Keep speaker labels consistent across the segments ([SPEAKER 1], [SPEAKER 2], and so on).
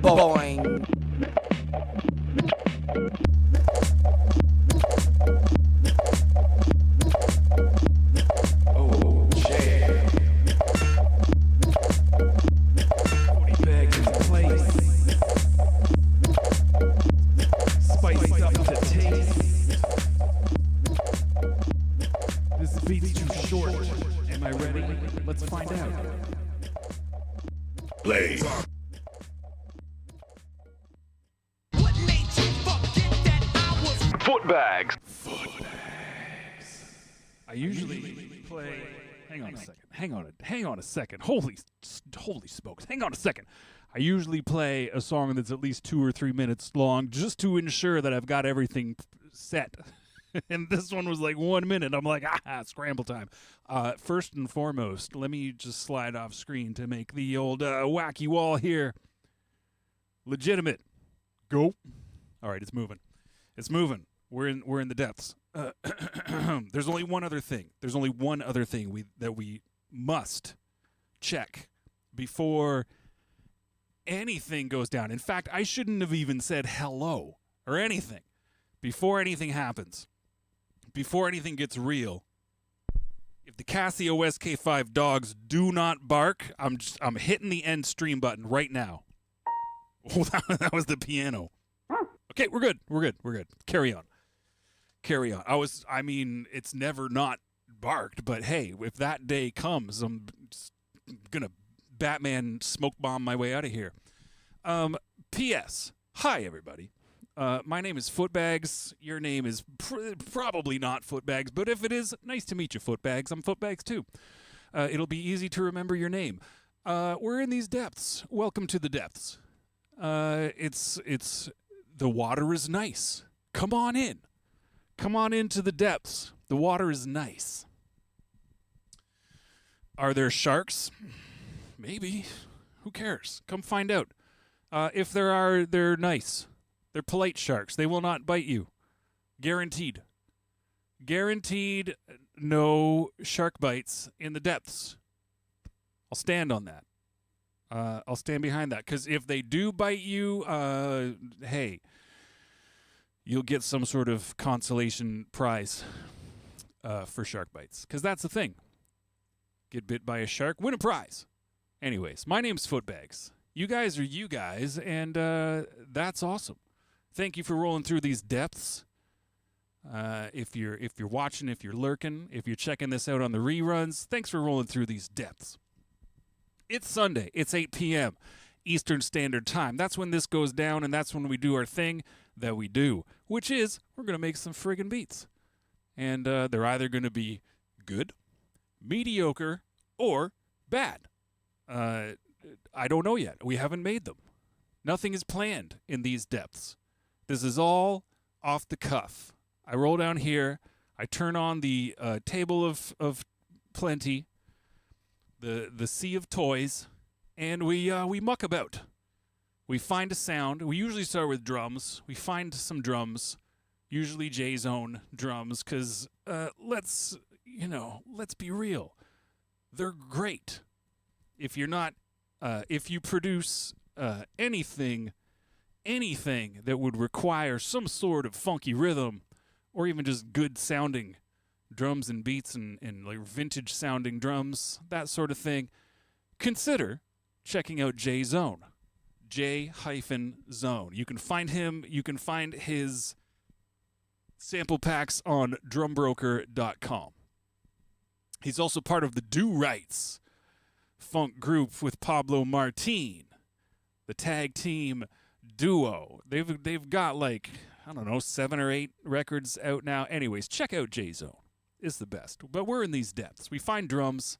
[SPEAKER 1] Boing.
[SPEAKER 2] Oh, yeah. 40 bags in place. Spiced up to taste. This beat's too short. Am I ready? Let's find out.
[SPEAKER 3] Play.
[SPEAKER 2] Footbags. I usually play. Hang on a second. Hang on a second. Holy smokes. Hang on a second. I usually play a song that's at least 2 or 3 minutes long just to ensure that I've got everything set. And this one was like 1 minute. I'm like, scramble time. First and foremost, let me just slide off screen to make the old wacky wall here legitimate. Go. All right, it's moving. It's moving. We're in the depths. There's only one other thing. There's only one other thing that we must check before anything goes down. In fact, I shouldn't have even said hello or anything before anything happens. Before anything gets real. If the Casio SK5 dogs do not bark, I'm hitting the end stream button right now. Oh, that was the piano. Okay, we're good. Carry on. I mean, it's never not barked, but hey, if that day comes, I'm just gonna Batman smoke bomb my way out of here. P.S. Hi, everybody. My name is Footbags. Your name is probably not Footbags, but if it is, nice to meet you, Footbags. I'm Footbags, too. It'll be easy to remember your name. We're in these depths. Welcome to the depths. It's the water is nice. Come on in. Come on into the depths. The water is nice. Are there sharks? Maybe. Who cares? Come find out. If there are, they're nice. They're polite sharks. They will not bite you. Guaranteed. Guaranteed no shark bites in the depths. I'll stand on that. I'll stand behind that. Because if they do bite you, hey, you'll get some sort of consolation prize for shark bites. Because that's the thing. Get bit by a shark, win a prize. Anyways, my name's Footbags. You guys are you guys, and that's awesome. Thank you for rolling through these depths. If you're watching, if you're lurking, if you're checking this out on the reruns, thanks for rolling through these depths. It's Sunday. It's 8 p.m. Eastern Standard Time. That's when this goes down, and that's when we do our thing that we do, which is we're going to make some friggin' beats. And they're either going to be good, mediocre, or bad. I don't know yet. We haven't made them. Nothing is planned in these depths. This is all off the cuff. I roll down here. I turn on the table of plenty, the sea of toys, and we muck about. We find a sound. We usually start with drums. We find some drums, usually J-Zone drums, because let's be real. They're great. If you produce anything that would require some sort of funky rhythm or even just good sounding drums and beats and like vintage sounding drums, that sort of thing, consider checking out J-Zone. J-Zone. You can find him, you can find his sample packs on drumbroker.com. He's also part of the Do Rights funk group with Pablo Martin, the tag team duo. They've got like, I don't know, 7 or 8 records out now. Anyways, check out J-Zone. It's the best. But we're in these depths. We find drums,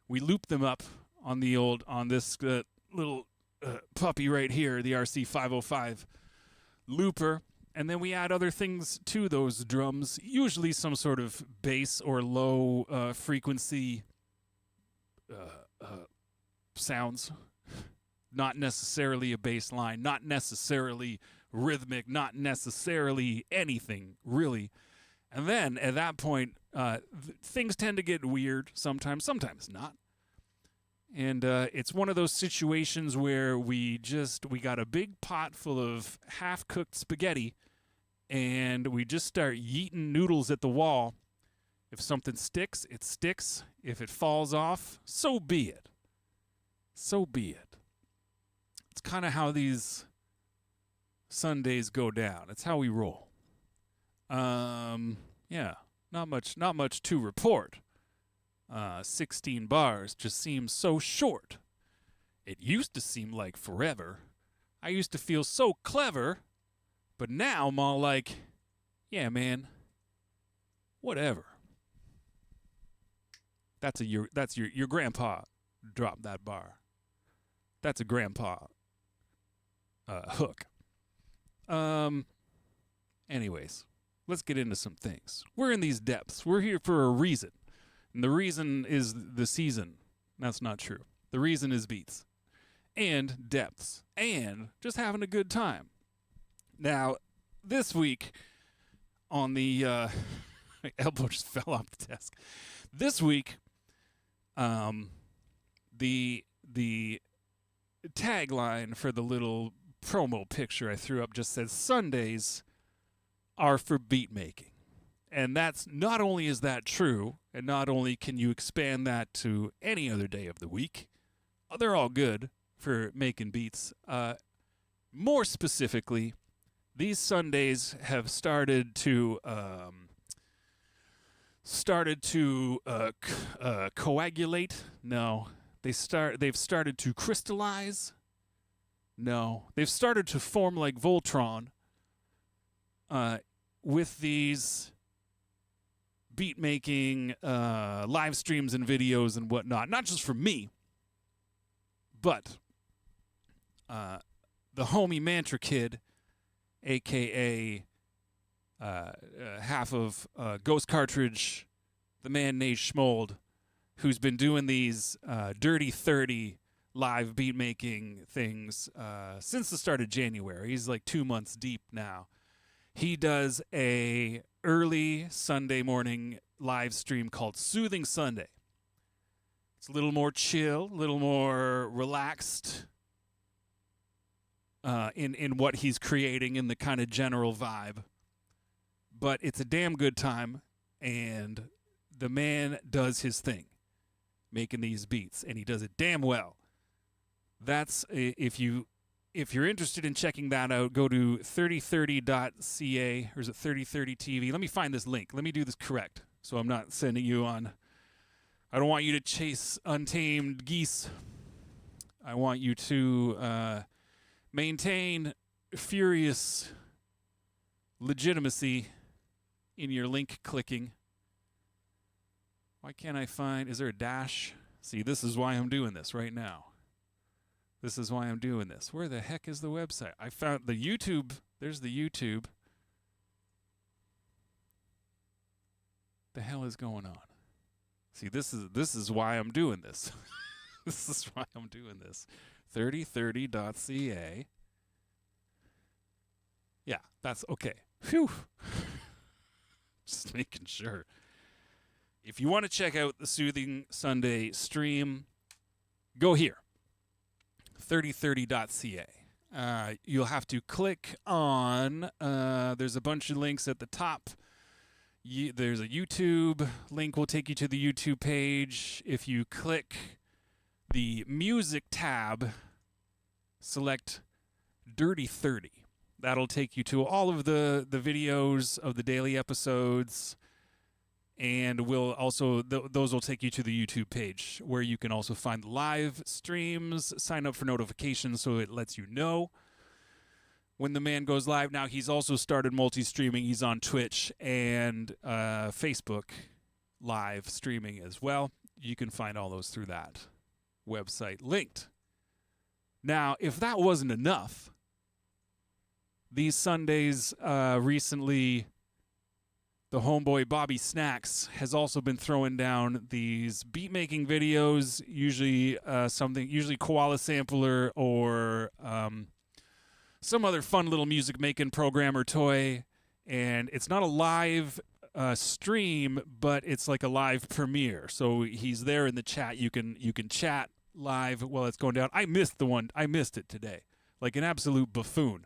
[SPEAKER 2] we loop them up on this little puppy right here, the RC505 looper, and then we add other things to those drums, usually some sort of bass or low frequency sounds. Not necessarily a bass line, not necessarily rhythmic, not necessarily anything, really. And then, at that point, things tend to get weird sometimes not. And it's one of those situations where we got a big pot full of half-cooked spaghetti, and we just start yeeting noodles at the wall. If something sticks, it sticks. If it falls off, so be it. So be it. It's kind of how these Sundays go down. It's how we roll. Yeah, not much to report. 16 bars just seems so short. It used to seem like forever. I used to feel so clever, but now I'm all like, yeah, man, whatever. That's your grandpa dropped that bar. That's a grandpa hook. Anyways, let's get into some things. We're in these depths. We're here for a reason. And the reason is the season. That's not true. The reason is beats. And depths. And just having a good time. Now, this week on the... my elbow just fell off the desk. This week, the tagline for the little promo picture I threw up just says, Sundays are for beat making. And that's not only is that true, and not only can you expand that to any other day of the week, they're all good for making beats. More specifically, these Sundays have started to coagulate. No, they've started to crystallize. No, they've started to form like Voltron. With these beat making live streams and videos and whatnot, not just for me, but the homie Mantra Kid, aka half of Ghost Cartridge, the man named Schmold, who's been doing these Dirty 30 live beat making things since the start of January. He's like 2 months deep now. He does a early Sunday morning live stream called Soothing Sunday. It's a little more chill, a little more relaxed in what he's creating, in the kind of general vibe. But it's a damn good time, and the man does his thing, making these beats, and he does it damn well. That's, if you're interested in checking that out, go to 3030.ca, or is it 3030 TV? Let me find this link. Let me do this correct, so I'm not sending you on. I don't want you to chase untamed geese. I want you to maintain furious legitimacy in your link clicking. Why can't I find... Is there a dash? See, this is why I'm doing this right now. This is why I'm doing this. Where the heck is the website? I found the YouTube. There's the YouTube. The hell is going on? See, this is why I'm doing this. This is why I'm doing this. 3030.ca. Yeah, that's okay. Phew. Just making sure. If you want to check out the Soothing Sunday stream, go here. 3030.ca. You'll have to click on, there's a bunch of links at the top. There's a YouTube link will take you to the YouTube page. If you click the music tab, select Dirty 30. That'll take you to all of the videos of the daily episodes. And we'll also those will take you to the YouTube page, where you can also find live streams, sign up for notifications so it lets you know when the man goes live. Now, he's also started multi-streaming. He's on Twitch and Facebook live streaming as well. You can find all those through that website linked. Now, if that wasn't enough, these Sundays recently... The homeboy Bobby Snacks has also been throwing down these beat making videos, usually Koala Sampler or some other fun little music making program or toy. And it's not a live stream, but it's like a live premiere. So he's there in the chat. You can chat live while it's going down. I missed it today, like an absolute buffoon.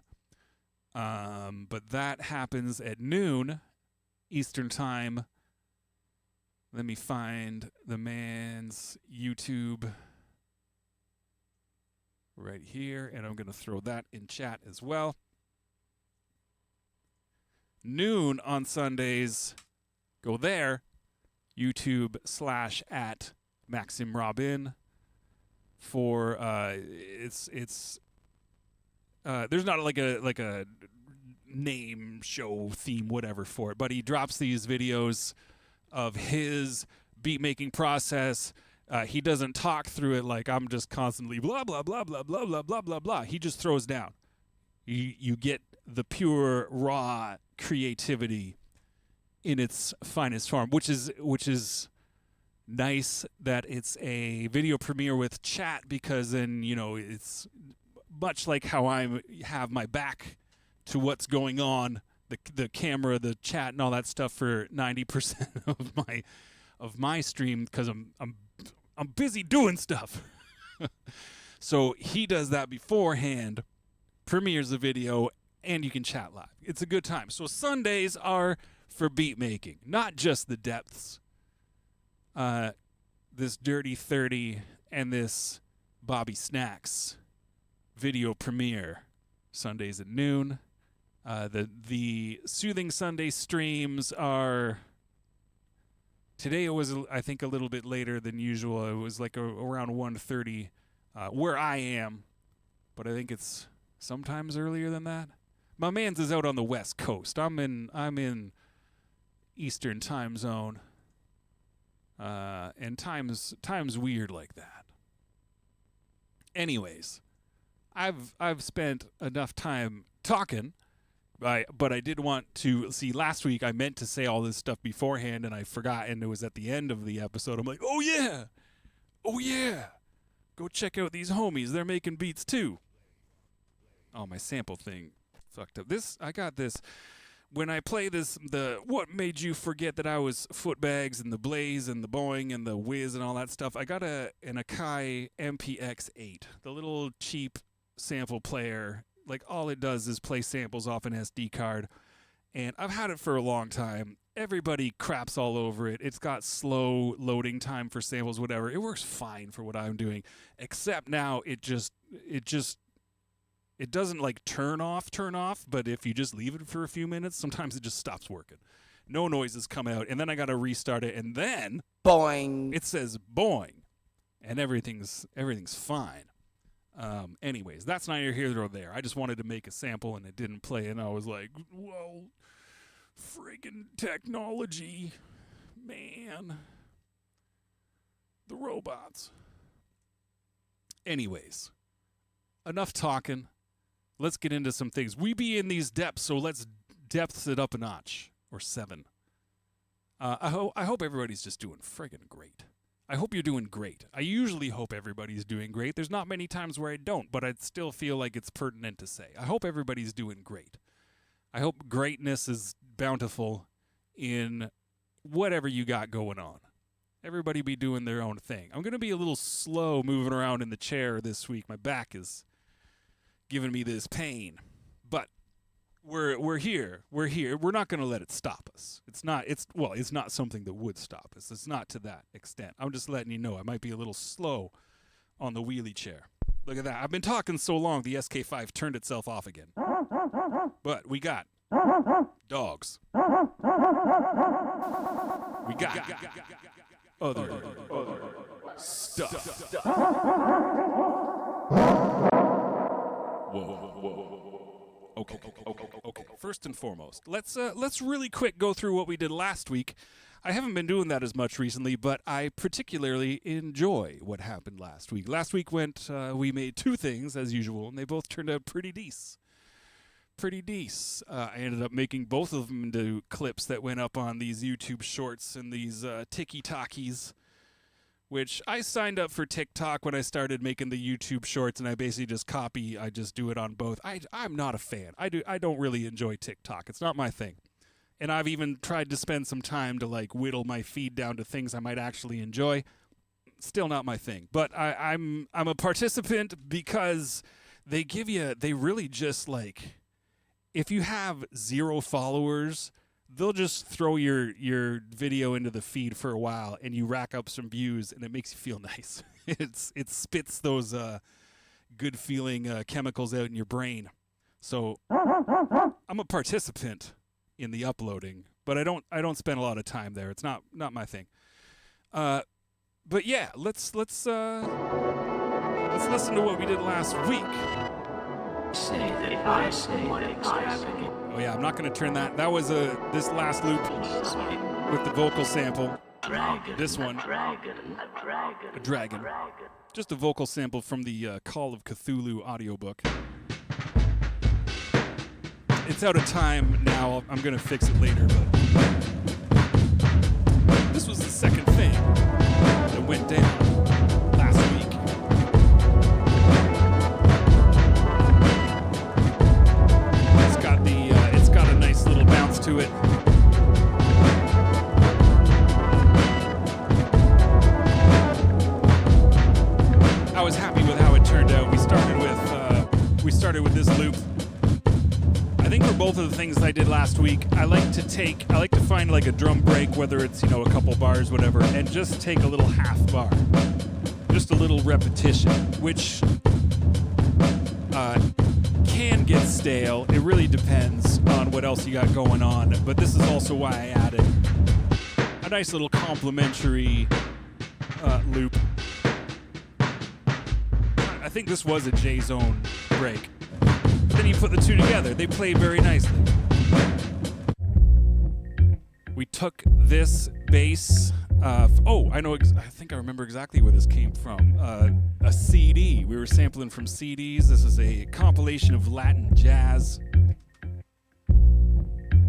[SPEAKER 2] But that happens at noon Eastern time. Let me find the man's YouTube right here, and I'm going to throw that in chat as well. Noon on Sundays. Go there. YouTube / Maxim Robin for it's there's not like a name, show, theme, whatever for it, but he drops these videos of his beat making process. He doesn't talk through it like I'm just constantly blah blah blah blah blah blah blah blah blah. He just throws down. You get the pure raw creativity in its finest form, which is nice that it's a video premiere with chat, because then, you know, it's much like how I have my back to what's going on, the camera, the chat, and all that stuff for 90% of my stream, because I'm busy doing stuff. So he does that beforehand, premieres the video, and you can chat live. It's a good time. So Sundays are for beat making, not just the depths. This Dirty 30 and this Bobby Snacks video premiere Sundays at noon. The Soothing Sunday streams are today. It was, I think, a little bit later than usual. It was like around 1:30 where I am, but I think it's sometimes earlier than that. My man's is out on the West Coast. I'm in Eastern time zone. And time's weird like that. Anyways, I've spent enough time talking, but I did want to see. Last week I meant to say all this stuff beforehand, and I forgot, and it was at the end of the episode. I'm like, oh yeah, go check out these homies. They're making beats too. Oh, my sample thing fucked up. I got this. When I play this, what made you forget that I was Footbags and the Blaze and the Boeing and the Whiz and all that stuff, I got an Akai MPX-8, the little cheap sample player. Like, all it does is play samples off an SD card, and I've had it for a long time. Everybody craps all over it. It's got slow loading time for samples, whatever. It works fine for what I'm doing, except now it doesn't like turn off, but if you just leave it for a few minutes, sometimes it just stops working. No noises come out, and then I got to restart it, and then boing, it says boing, and everything's fine. Anyways, that's neither here nor there. I just wanted to make a sample, and it didn't play, and I was like, well, friggin' technology, man. The robots. Anyways, enough talking. Let's get into some things. We be in these depths, so let's depths it up a notch, or 7. I hope everybody's just doing friggin' great. I hope you're doing great. I usually hope everybody's doing great. There's not many times where I don't, but I still feel like it's pertinent to say. I hope everybody's doing great. I hope greatness is bountiful in whatever you got going on. Everybody be doing their own thing. I'm going to be a little slow moving around in the chair this week. My back is giving me this pain, but we're here. We're not going to let it stop us. It's not something that would stop us. It's not to that extent. I'm just letting you know I might be a little slow on the wheelie chair. Look at that. I've been talking so long the SK5 turned itself off again. But we got dogs. We got other stuff. Whoa. Okay. First and foremost, let's really quick go through what we did last week. I haven't been doing that as much recently, but I particularly enjoy what happened last week. Last week we made 2 things as usual, and they both turned out pretty decent. I ended up making both of them into clips that went up on these YouTube shorts and these TikTokies, which I signed up for TikTok when I started making the YouTube shorts, and I basically just I just do it on both. I'm not a fan. I don't really enjoy TikTok. It's not my thing. And I've even tried to spend some time to like whittle my feed down to things I might actually enjoy. Still not my thing. But I'm a participant because they really just like, if you have 0 followers, they'll just throw your video into the feed for a while, and you rack up some views, and it makes you feel nice. It spits those good feeling chemicals out in your brain. So I'm a participant in the uploading, but I don't spend a lot of time there. It's not my thing. But yeah, let's listen to what we did last week. Oh yeah, I'm not going to turn that. That was this last loop with the vocal sample. This one, a dragon. Just a vocal sample from the Call of Cthulhu audiobook. It's out of time now. I'm going to fix it later, but this was the second thing that went down last week. It's got a nice little bounce to it. I was happy with how it turned out. We started with this loop. I think for both of the things I did last week, I like to find like a drum break, whether it's, a couple bars, whatever, and just take a little half bar. Just a little repetition, which can get stale. It really depends on what else you got going on, but this is also why I added a nice little complimentary loop. I think this was a J-Zone break. But then you put the two together. They play very nicely. We took this bass. I think I remember exactly where this came from. A CD. We were sampling from CDs. This is a compilation of Latin jazz.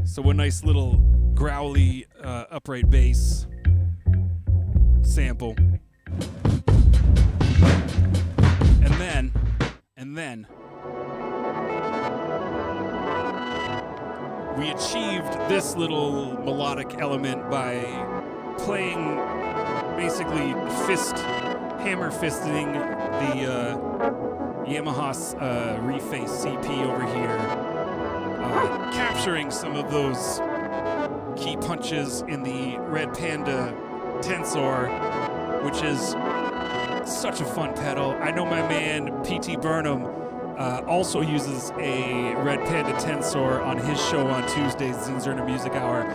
[SPEAKER 2] So a nice little growly upright bass sample. And then we achieved this little melodic element by playing, basically hammer fisting the Yamaha's Reface CP over here, capturing some of those key punches in the Red Panda Tensor, which is such a fun pedal. I know my man P.T. Burnham also uses a Red Panda Tensor on his show on Tuesdays, Zinzerna Music Hour.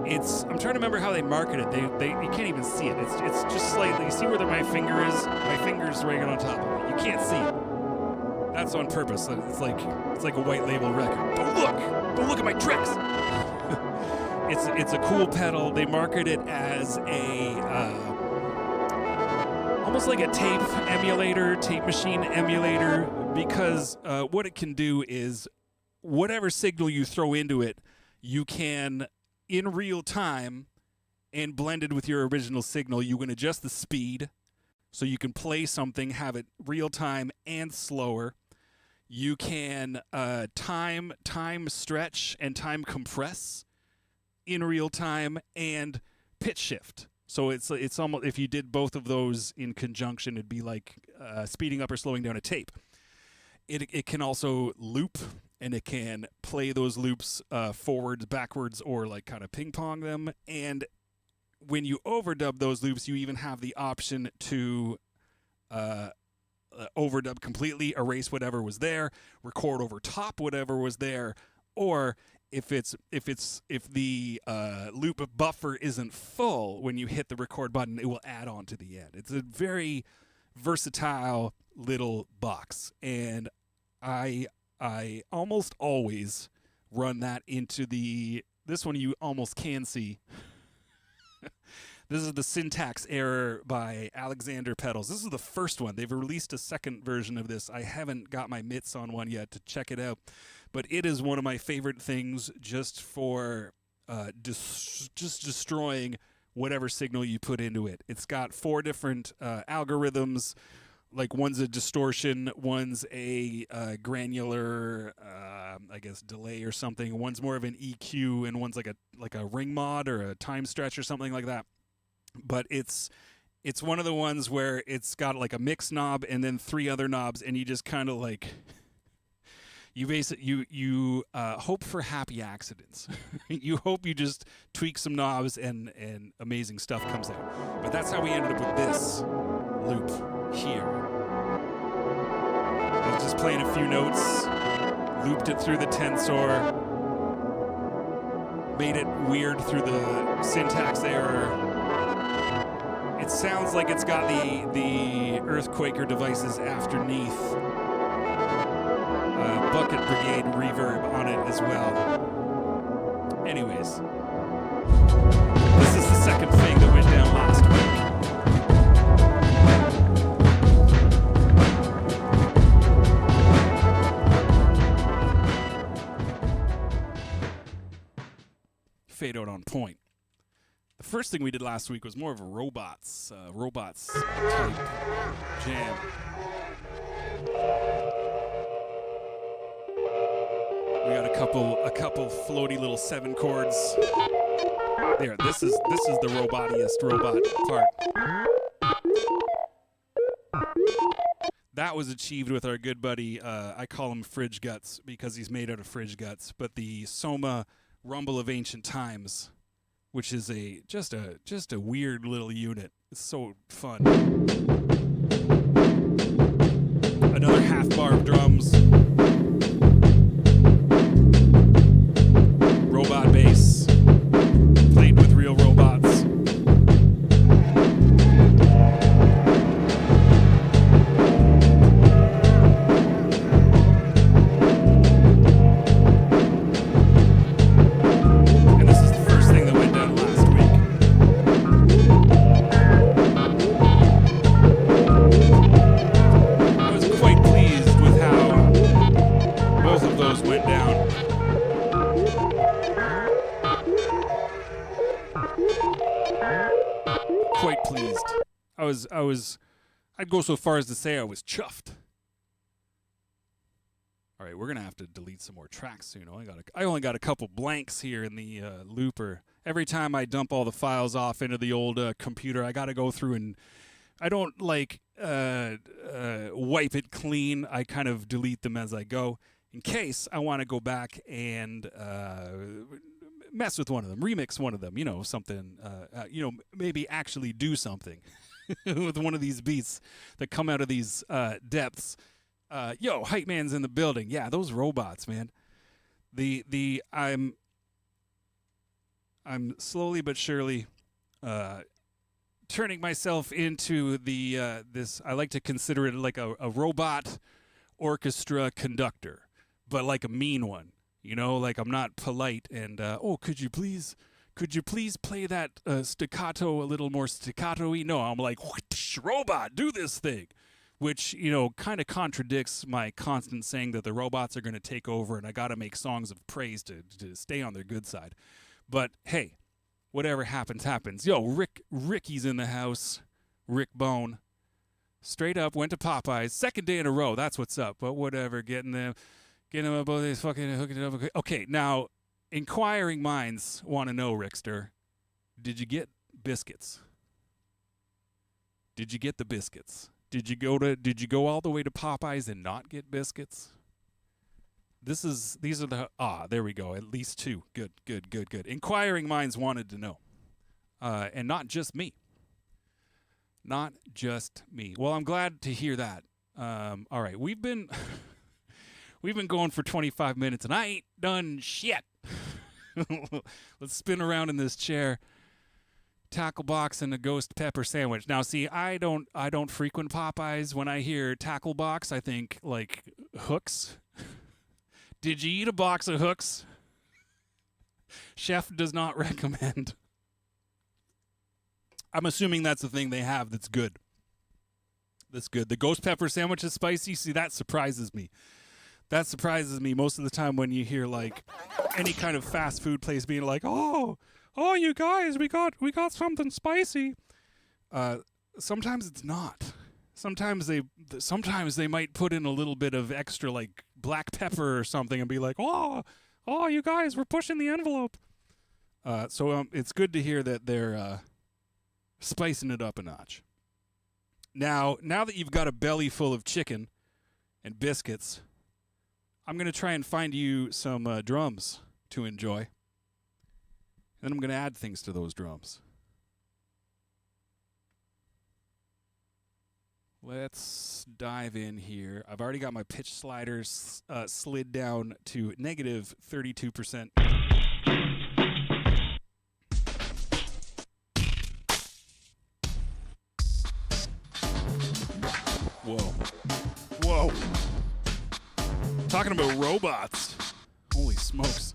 [SPEAKER 2] I'm trying to remember how they market it. They you can't even see it. It's just slightly. You see where my finger is? My finger's right on top of it. You can't see it. That's on purpose. It's like a white label record. Don't look at my tricks. It's a cool pedal. They market it as a almost like a tape machine emulator, because what it can do is whatever signal you throw into it, you can, in real time and blended with your original signal, you can adjust the speed so you can play something, have it real time and slower. You can time stretch and time compress in real time, and pitch shift. So it's almost, if you did both of those in conjunction, it'd be like speeding up or slowing down a tape. It can also loop, and it can play those loops forwards, backwards, or like kind of ping pong them. And when you overdub those loops, you even have the option to overdub completely, erase whatever was there, record over top whatever was there, or if the loop buffer isn't full when you hit the record button, it will add on to the end. It's a very versatile little box, and I almost always run that into this one you almost can see. This is the Syntax Error by Alexander Pedals. This is the first one. They've released a second version of this. I haven't got my mitts on one yet to check it out, but it is one of my favorite things just for just destroying whatever signal you put into it. It's got 4 different algorithms. Like one's a distortion, one's a granular, I guess, delay or something. One's more of an EQ, and one's like a ring mod or a time stretch or something like that. But it's It's one of the ones where it's got like a mix knob and then 3 other knobs, and you just kind of like you hope for happy accidents. You hope you just tweak some knobs and amazing stuff comes out. But that's how we ended up with this loop here. I was just playing a few notes, looped it through the tensor, made it weird through the syntax error. It sounds like it's got the Earthquaker devices underneath. Bucket Brigade reverb on it as well. Anyways, this is the second thing that went down last week. Fade out on point. The first thing we did last week was more of a robots type jam. We got a couple floaty little 7 chords. There, this is the robotiest robot part. That was achieved with our good buddy, I call him Fridge Guts because he's made out of fridge guts, but the Soma Rumble of Ancient Times, which is just a weird little unit. It's so fun. Another half bar of drums. Robot bass. Played with real robots. I'd go so far as to say I was chuffed. All right, we're gonna have to delete some more tracks soon. I only got a couple blanks here in the looper. Every time I dump all the files off into the old computer, I gotta go through and I don't like wipe it clean. I kind of delete them as I go in case I want to go back and mess with one of them, remix one of them. Something. Maybe actually do something. With one of these beats that come out of these depths. Hype man's in the building. Yeah, those robots, man. I'm slowly but surely turning myself into this. I like to consider it like a robot orchestra conductor, but like a mean one. Like I'm not polite and could you please play that staccato a little more staccato-y? No, I'm like, robot, do this thing. Which, kind of contradicts my constant saying that the robots are going to take over and I got to make songs of praise to stay on their good side. But, hey, whatever happens, happens. Yo, Ricky's in the house. Rick Bone. Straight up, went to Popeyes. Second day in a row. That's what's up. But whatever, getting them up, both these fucking hooking it up. Okay, now... Inquiring minds want to know, Rickster, did you get biscuits? Did you get the biscuits? Did you go all the way to Popeyes and not get biscuits? These are there we go. At least 2. Good. Inquiring minds wanted to know. And not just me. Not just me. Well, I'm glad to hear that. All right, we've been going for 25 minutes and I ain't done shit. Let's spin around in this chair. Tackle box and a ghost pepper sandwich. Now, see, I don't frequent Popeyes. When I hear tackle box, I think like hooks. Did you eat a box of hooks? Chef does not recommend. I'm assuming that's the thing they have that's good. That's good. The ghost pepper sandwich is spicy. See, that surprises me. That surprises me most of the time when you hear like any kind of fast food place being like, oh, you guys, we got something spicy. Sometimes it's not. Sometimes they might put in a little bit of extra like black pepper or something and be like, oh, you guys, we're pushing the envelope. So it's good to hear that they're spicing it up a notch. Now that you've got a belly full of chicken and biscuits, I'm going to try and find you some drums to enjoy. Then I'm going to add things to those drums. Let's dive in here. I've already got my pitch sliders slid down to negative 32%. Whoa. Whoa. Talking about robots. Holy smokes.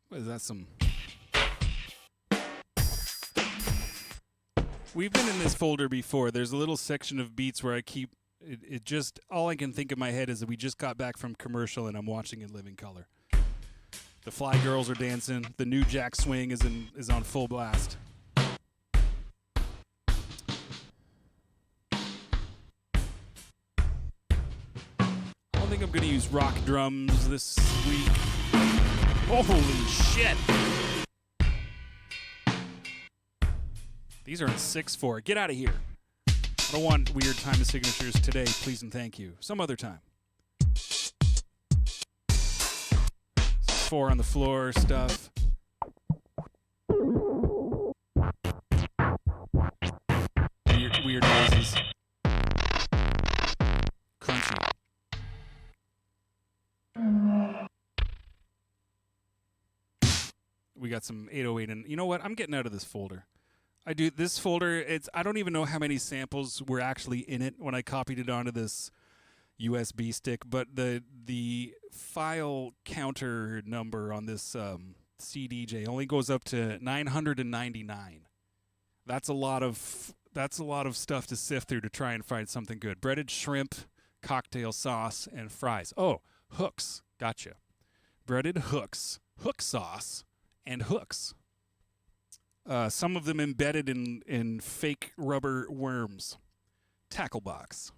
[SPEAKER 2] What is that, some... We've been in this folder before. There's a little section of beats where I keep... It just... All I can think in my head is that we just got back from commercial and I'm watching in living color. The Fly Girls are dancing. The new Jack Swing is on full blast. I don't think I'm going to use rock drums this week. Holy shit! These are in 6/4. Get out of here. I don't want weird time of signatures today, please and thank you. Some other time. 4 on the floor stuff. Weird noises. Crunchy. We got some 808, and you know what? I'm getting out of this folder. I do this folder. I don't even know how many samples were actually in it when I copied it onto this USB stick, but the file counter number on this CDJ only goes up to 999. That's a lot of stuff to sift through to try and find something good. Breaded shrimp, cocktail sauce, and fries. Oh, hooks. Gotcha. Breaded hooks, hook sauce, and hooks. Some of them embedded in fake rubber worms. Tackle box.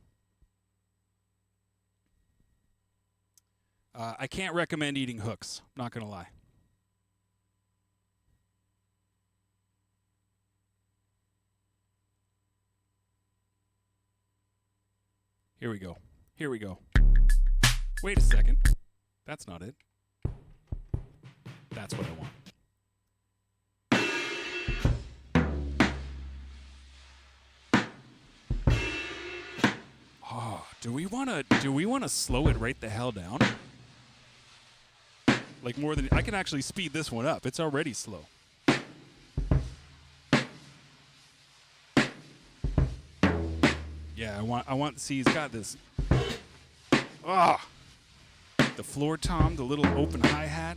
[SPEAKER 2] I can't recommend eating hooks. Not going to lie. Here we go. Here we go. Wait a second. That's not it. That's what I want. Oh, do we want to slow it right the hell down? Like more than I can actually speed this one up. It's already slow. Yeah, I want see he's got this. Ah. The floor tom, the little open hi-hat.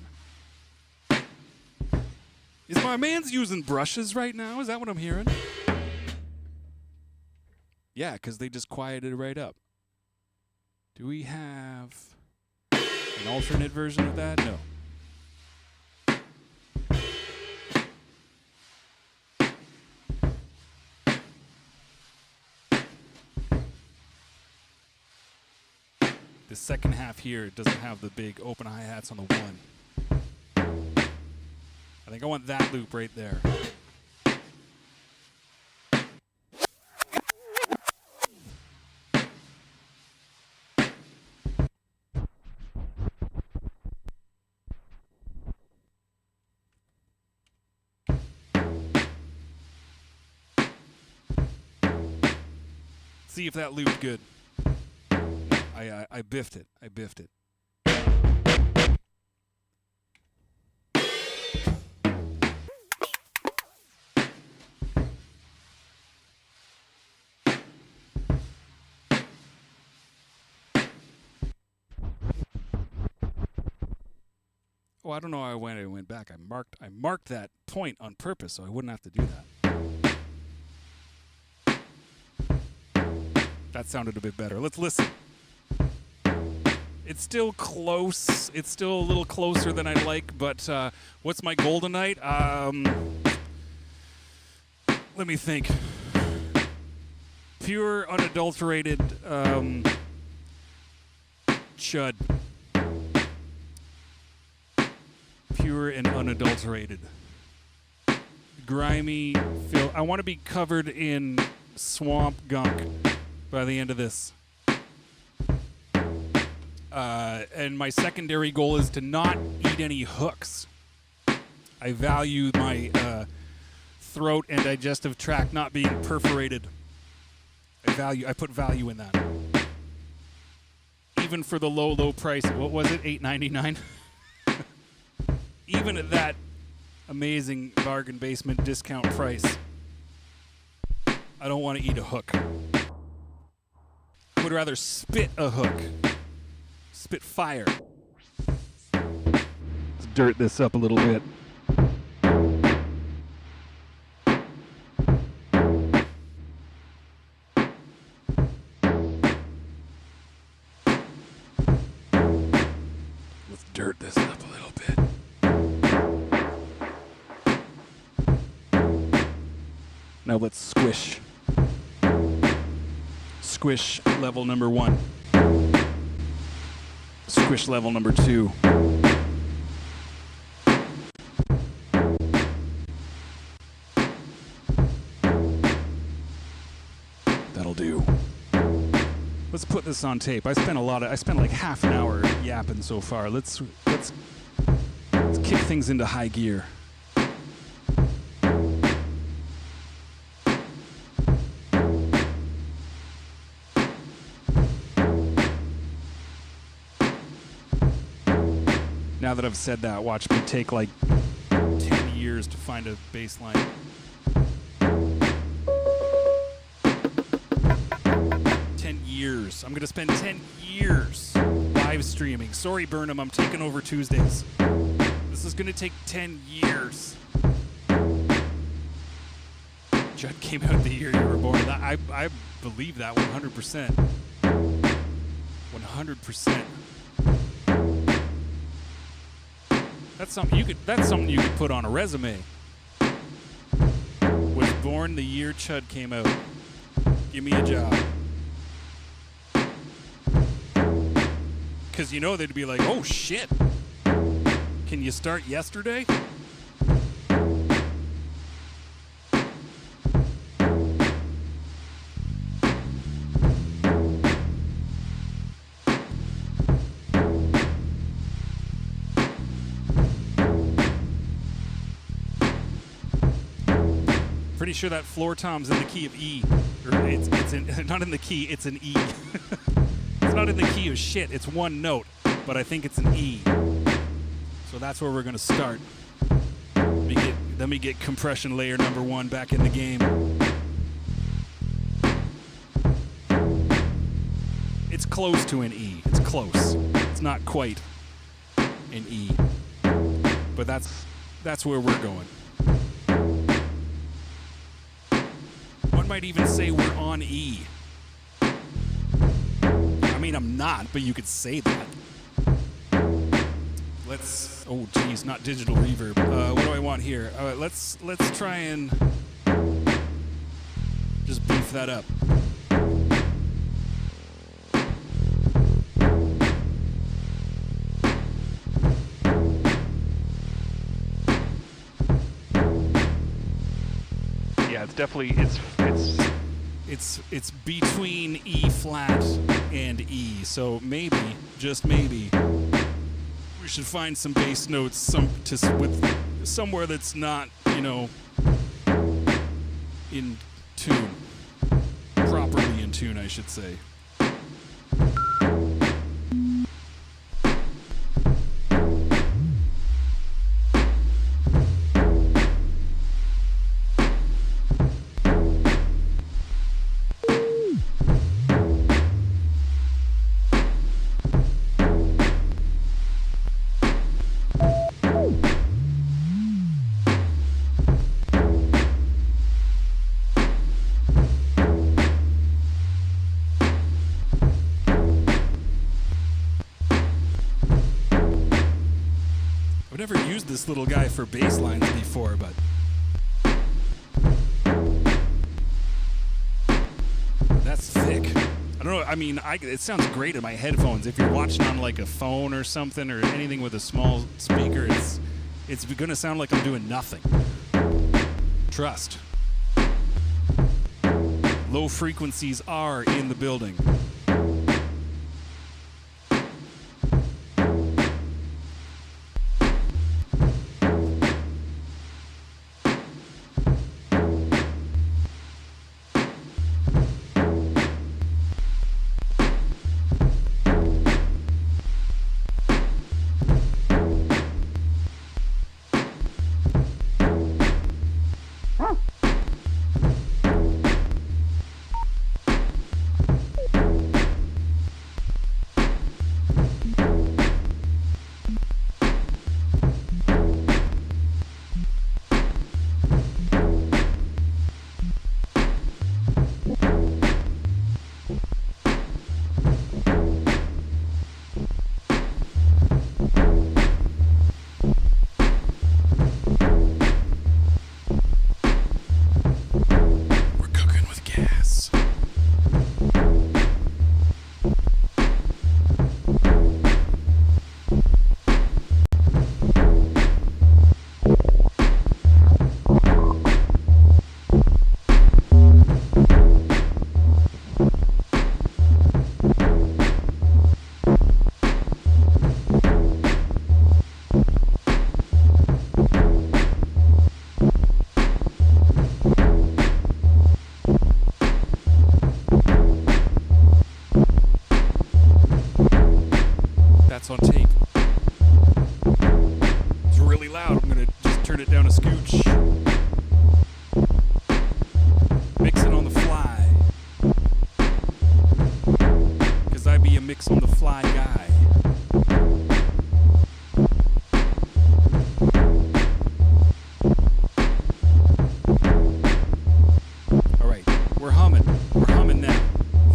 [SPEAKER 2] Is my man's using brushes right now? Is that what I'm hearing? Yeah, because they just quieted it right up. Do we have an alternate version of that? No. The second half here doesn't have the big open hi-hats on the one. I think I want that loop right there. See if that looped good. I biffed it. I biffed it. Oh, I don't know how I went back. I marked that point on purpose so I wouldn't have to do that. That sounded a bit better. Let's listen. It's still close. It's still a little closer than I'd like, but what's my goal tonight? Let me think. Pure, unadulterated chud. Pure and unadulterated. grimy filth. I want to be covered in swamp gunk by the end of this. And my secondary goal is to not eat any hooks. I value my throat and digestive tract not being perforated. I put value in that. Even for the low price. What was it? $8.99. Even at that amazing bargain basement discount price, I don't want to eat a hook. I would rather spit a hook. Spit fire. Let's dirt this up a little bit. Let's dirt this up a little bit. Now let's squish. Squish level number 1. Squish level number 2. That'll do. Let's put this on tape. I spent like half an hour yapping so far. Let's kick things into high gear. Now that I've said that, watch me take like 10 years to find a bass line. I'm going to spend 10 years live streaming. Sorry, Burnham, I'm taking over Tuesdays. This is going to take 10 years. Judd came out the year you were born. I believe that 100%. 100%. That's something you could put on a resume. Was born the year Chud came out. Give me a job. Because they'd be like, oh shit, can you start yesterday? Pretty sure that floor tom's in the key of E. Or it's not in the key, it's an E. It's not in the key of shit, it's one note, but I think it's an E. So that's where we're going to start. Let me get compression layer number 1 back in the game. It's close to an E. It's close. It's not quite an E. But that's where we're going. One might even say we're on E. I mean, I'm not, but you could say that. Oh geez, not digital reverb. What do I want here? Let's try and just beef that up. Yeah, it's definitely it's between E flat and E. So maybe, just maybe, we should find some bass notes with somewhere that's not, in tune. Properly in tune, I should say. I've never used this little guy for bass lines before, but that's thick. I don't know. I mean, it sounds great in my headphones. If you're watching on like a phone or something or anything with a small speaker, it's gonna sound like I'm doing nothing. Trust. Low frequencies are in the building. On tape. It's really loud. I'm gonna just turn it down a scooch. Mix it on the fly. Cause I be a mix on the fly guy. Alright, we're humming. We're humming now.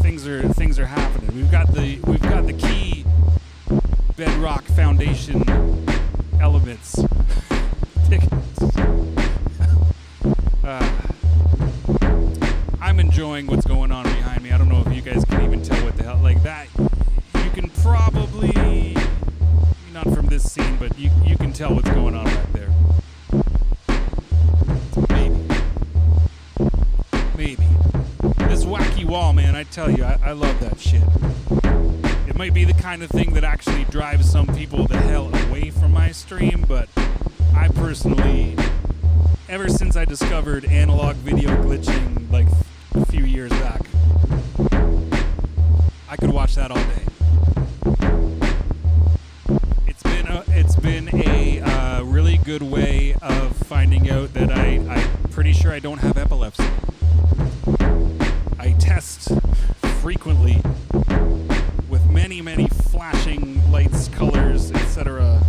[SPEAKER 2] Things are happening. We've got the key bedrock foundation elements. I'm enjoying what's going on behind me. I don't know if you guys can even tell what the hell, like that. You can probably, not from this scene, but you can tell what's going on back there. Maybe. This wacky wall, man, I tell you, I love that shit. It might be the kind of thing that actually drives some people the hell away from my stream, but I personally, ever since I discovered analog video glitching like a few years back, I could watch that all day. It's been a really good way of finding out that I'm pretty sure I don't have epilepsy. I test frequently with many flashing lights, colors, etc.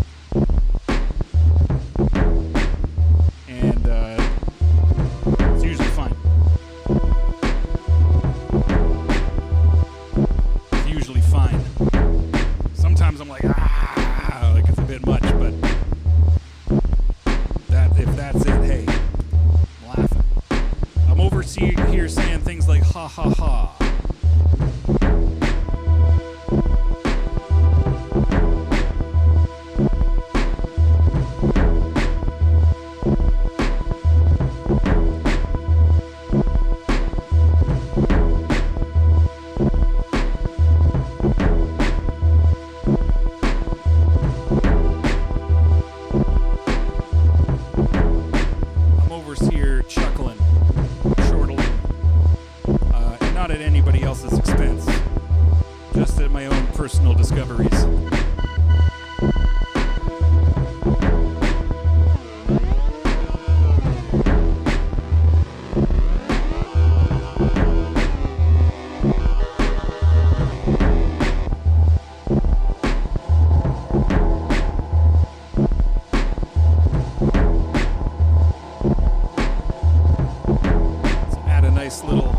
[SPEAKER 2] And it's usually fine. It's usually fine. Sometimes I'm like, like it's a bit much, but if that's it, hey, I'm laughing. I'm over here saying things like ha ha ha. Personal discoveries. Let's add a nice little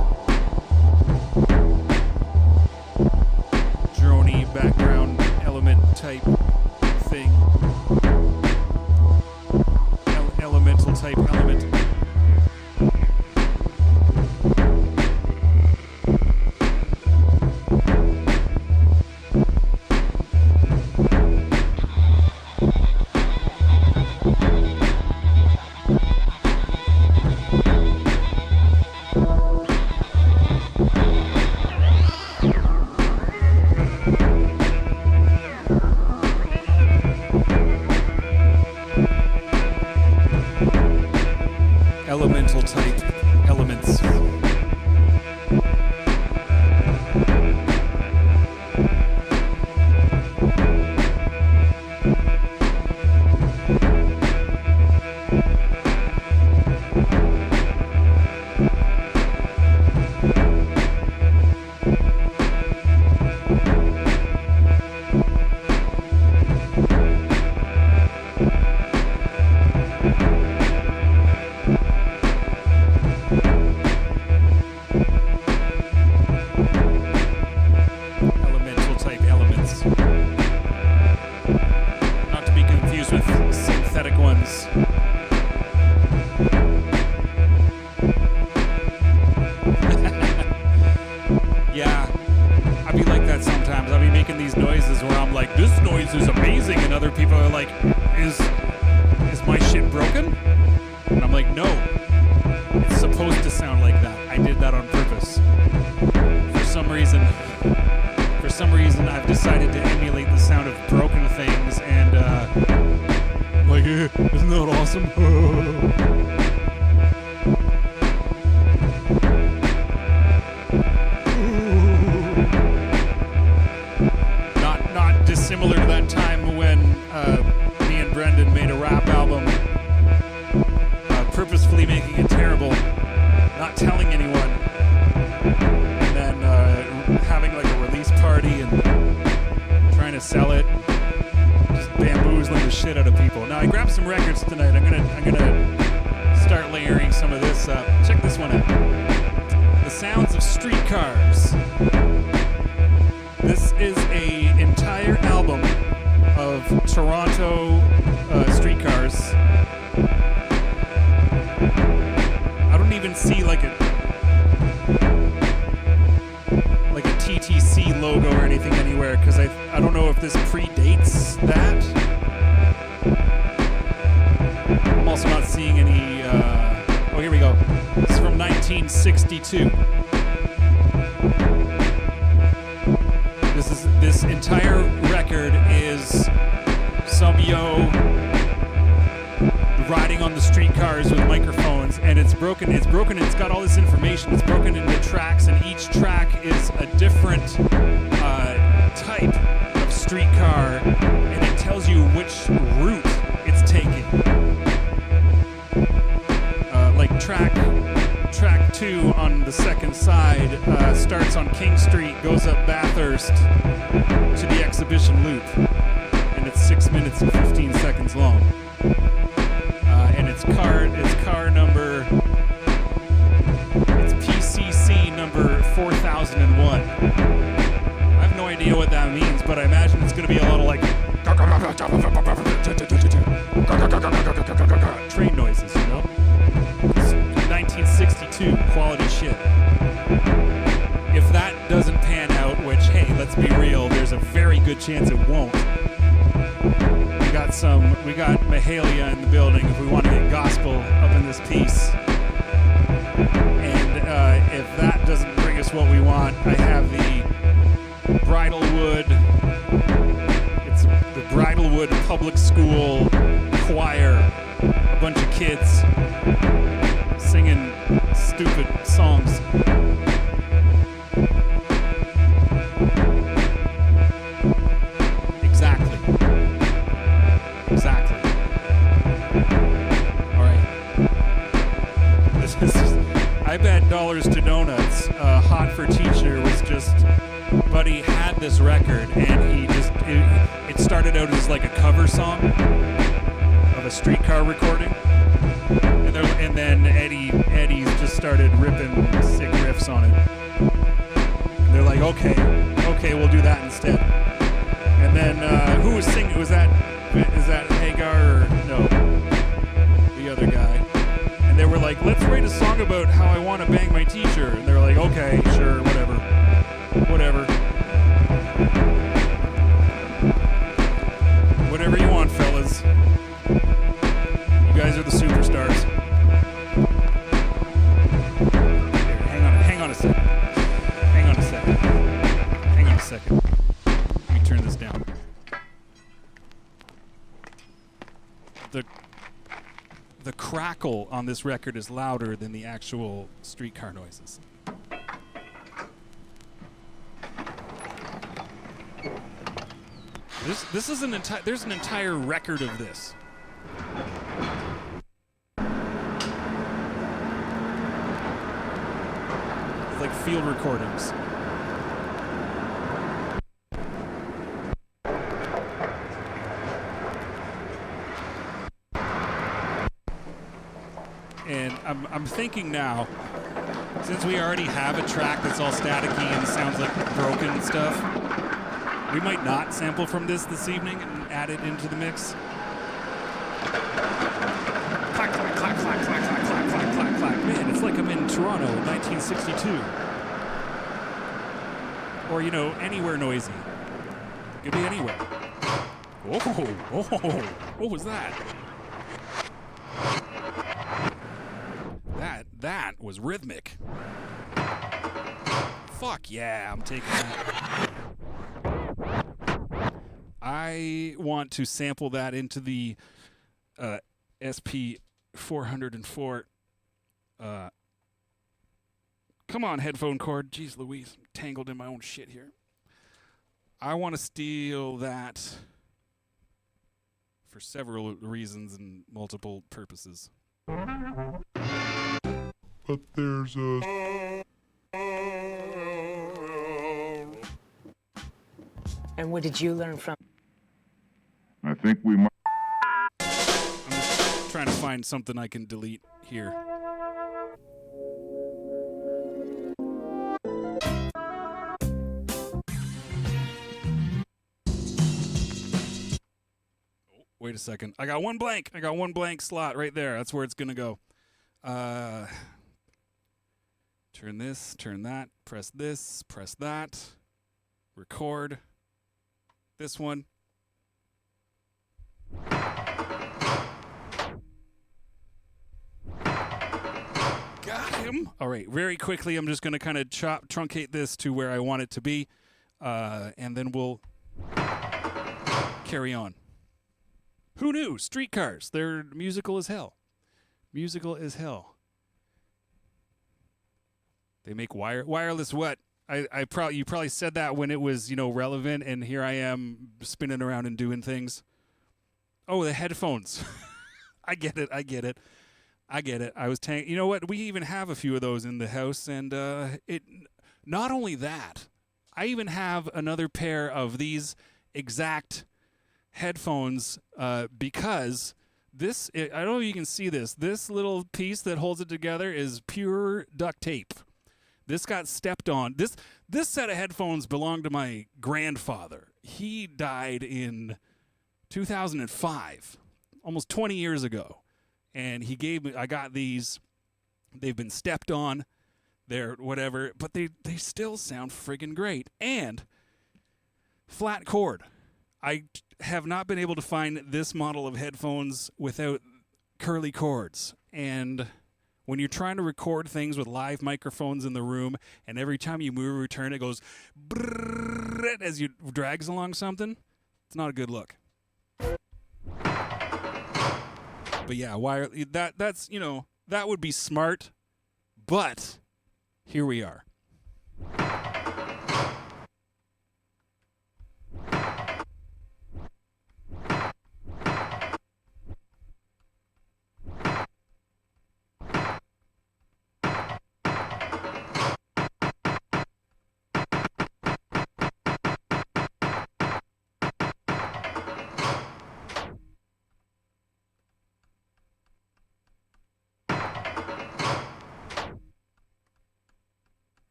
[SPEAKER 2] background element to I'd be like that sometimes. I'll be making these noises where I'm like, this noise is amazing, and other people are like, is my shit broken? And I'm like, no, it's supposed to sound like that. I did that on purpose. For some reason, I've decided to emulate the sound of broken things, and like, isn't that awesome? Not dissimilar to that time when me and Brendan made a rap album, purposefully making it terrible, not telling anyone, and then having like a release party and trying to sell it, just bamboozling the shit out of people. Now I grabbed some records tonight. I'm gonna start layering some of this up. Check this one out. The Sounds of Streetcars. This is an entire album of Toronto streetcars. I don't even see like a TTC logo or anything anywhere, because I don't know if this predates that. I'm also not seeing any. Oh, here we go. This is from 1962. This entire record is some yo riding on the streetcars with microphones, and it's broken. It's got all this information. It's broken into tracks, and each track is a different type of streetcar, and it tells you which route it's taking. Like track 2 on the second side starts on King Street, goes up Bathurst to the Exhibition Loop, and it's 6 minutes and 15 seconds long. And it's car number, it's PCC number 4001. I have no idea what that means, but I imagine it's going to be a lot of like train noises, you know? 1962 quality shit. If that doesn't pan out, which, hey, let's be real, there's a very good chance it won't. We got Mahalia in the building if we want to get gospel up in this piece. And if that doesn't bring us what we want, I have the Bridlewood, it's the Bridlewood Public School Choir, a bunch of kids singing stupid songs. Exactly. All right. I bet dollars to donuts. Hot for Teacher was just, Buddy had this record, and it started out as like a cover song of a streetcar recording, and then Eddie's just started ripping sick riffs on it. And they're like, okay, we'll do that instead. And then who was singing? Is that Hagar or no? The other guy. And they were like, let's write a song about how I want to bang my teacher. And they were like, okay, sure, whatever. Whatever you want, fellas. You guys are the superstars. Here, hang on a second. Let me turn this down. The crackle on this record is louder than the actual streetcar noises. This is there's an entire record of this. It's like field recordings. And I'm thinking now, since we already have a track that's all staticky and sounds like broken stuff, we might not sample from this evening and add it into the mix. Clack, clack, clack, clack, clack, clack, clack, clack, clack, clack. Man, it's like I'm in Toronto in 1962. Or, you know, anywhere noisy. It could be anywhere. Oh, what was that? That was rhythmic. Fuck yeah, I'm taking that. I want to sample that into the SP404. Come on, headphone cord. Jeez Louise, I'm tangled in my own shit here. I want to steal that for several reasons and multiple purposes.
[SPEAKER 1] But there's a...
[SPEAKER 3] And what did you learn from?
[SPEAKER 1] I think we might...
[SPEAKER 2] I'm just trying to find something I can delete here. Wait a second. I got one blank. I got one blank slot right there. That's where it's going to go. Turn this, turn that, press this, press that, record this one. Got him. All right, very quickly, I'm just going to kind of truncate this to where I want it to be, and then we'll carry on. Who knew? Streetcars. They're musical as hell. Musical as hell. They make wireless what? You probably said that when it was, you know, relevant, and here I am spinning around and doing things. Oh, the headphones. I get it. I was you know what? We even have a few of those in the house, and it. Not only that, I even have another pair of these exact headphones because this. I don't know if you can see this. This little piece that holds it together is pure duct tape. This got stepped on. This set of headphones belonged to my grandfather. He died in 2005, almost 20 years ago. And I got these. They've been stepped on. They're whatever, but they still sound friggin' great. And flat cord. I have not been able to find this model of headphones without curly cords. And when you're trying to record things with live microphones in the room, and every time you move or return, it goes brrrr as you drags along something, it's not a good look. But yeah, that's you know, that would be smart, but here we are.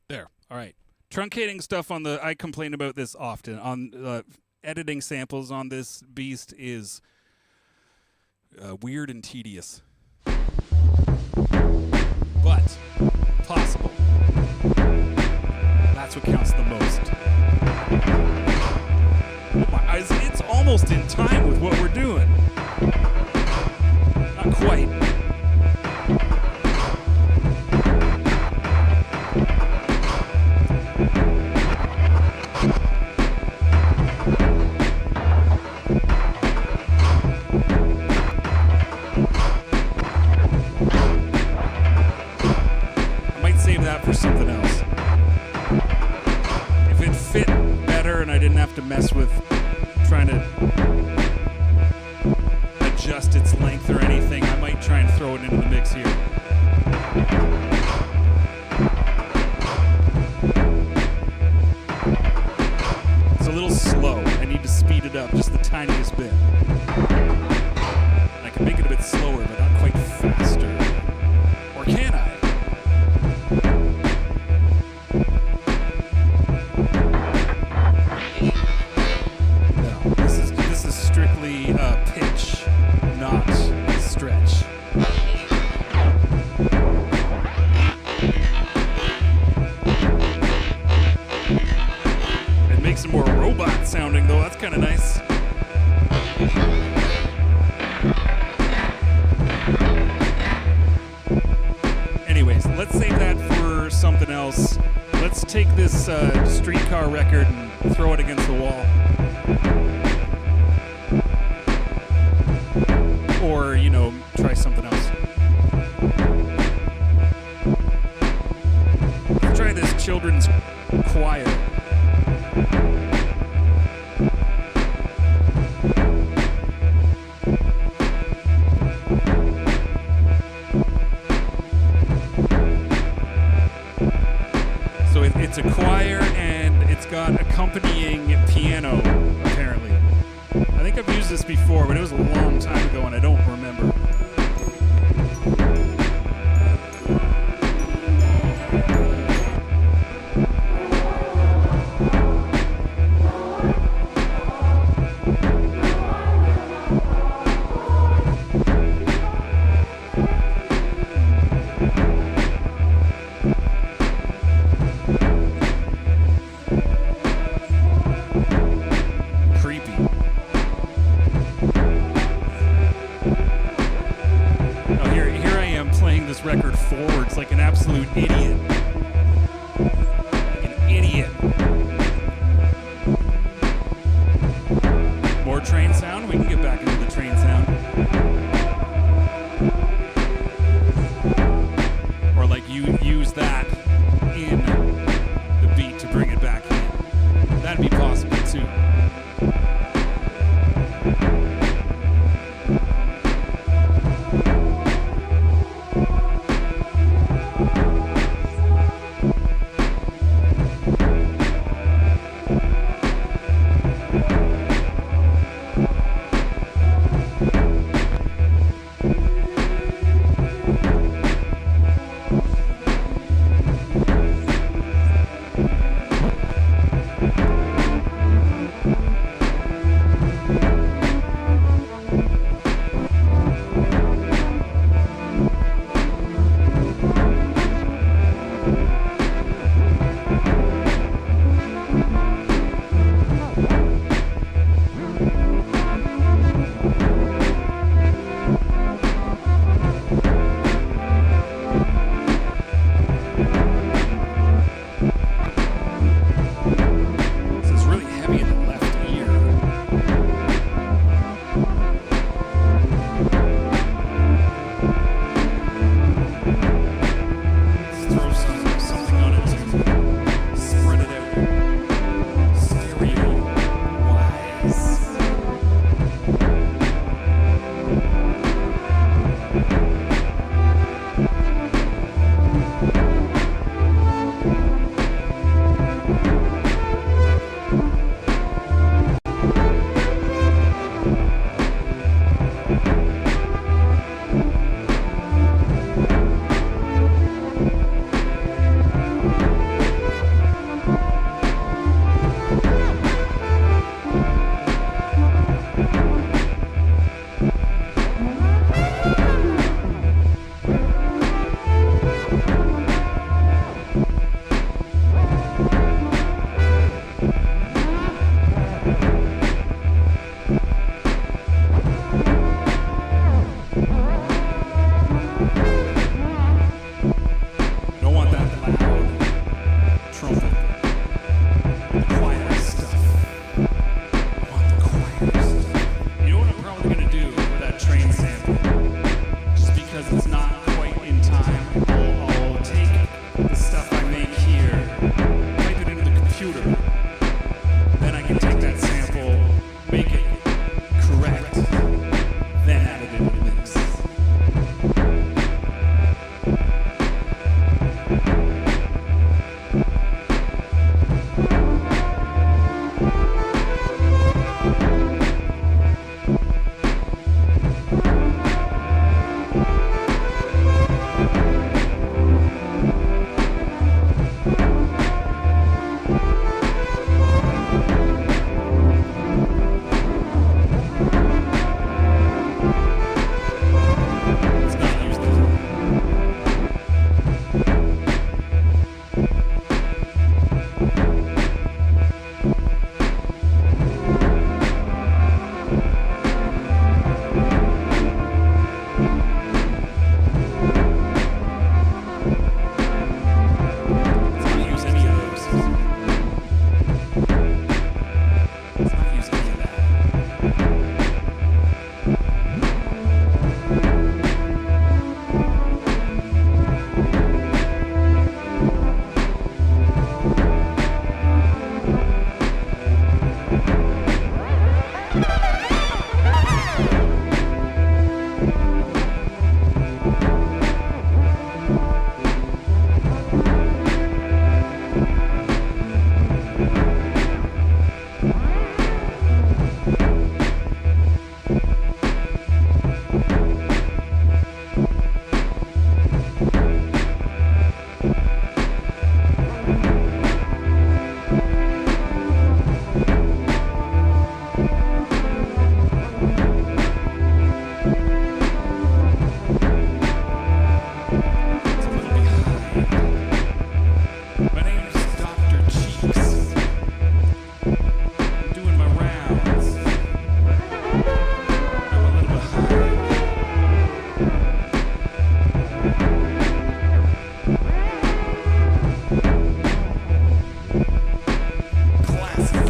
[SPEAKER 2] There. All right. Truncating stuff on I complain about this often. On editing samples on this beast is weird and tedious. But possible. That's what counts the most. It's almost in time with what we're doing. Not quite. For something else. If it fit better and I didn't have to mess with trying to adjust its length or anything, I might try and throw it into the mix here. It's a little slow. I need to speed it up just the tiniest bit. I can make it a bit slower, but not quite faster. Or can I? Makes it more robot sounding though. That's kind of nice. Anyways, let's save that for something else. Let's take this streetcar record and throw it against the wall. Or, you know, try something else. Let's try this children's choir. So it's a choir and it's got accompanying piano, apparently. I think I've used this before, but it was a long time ago and I don't remember. Will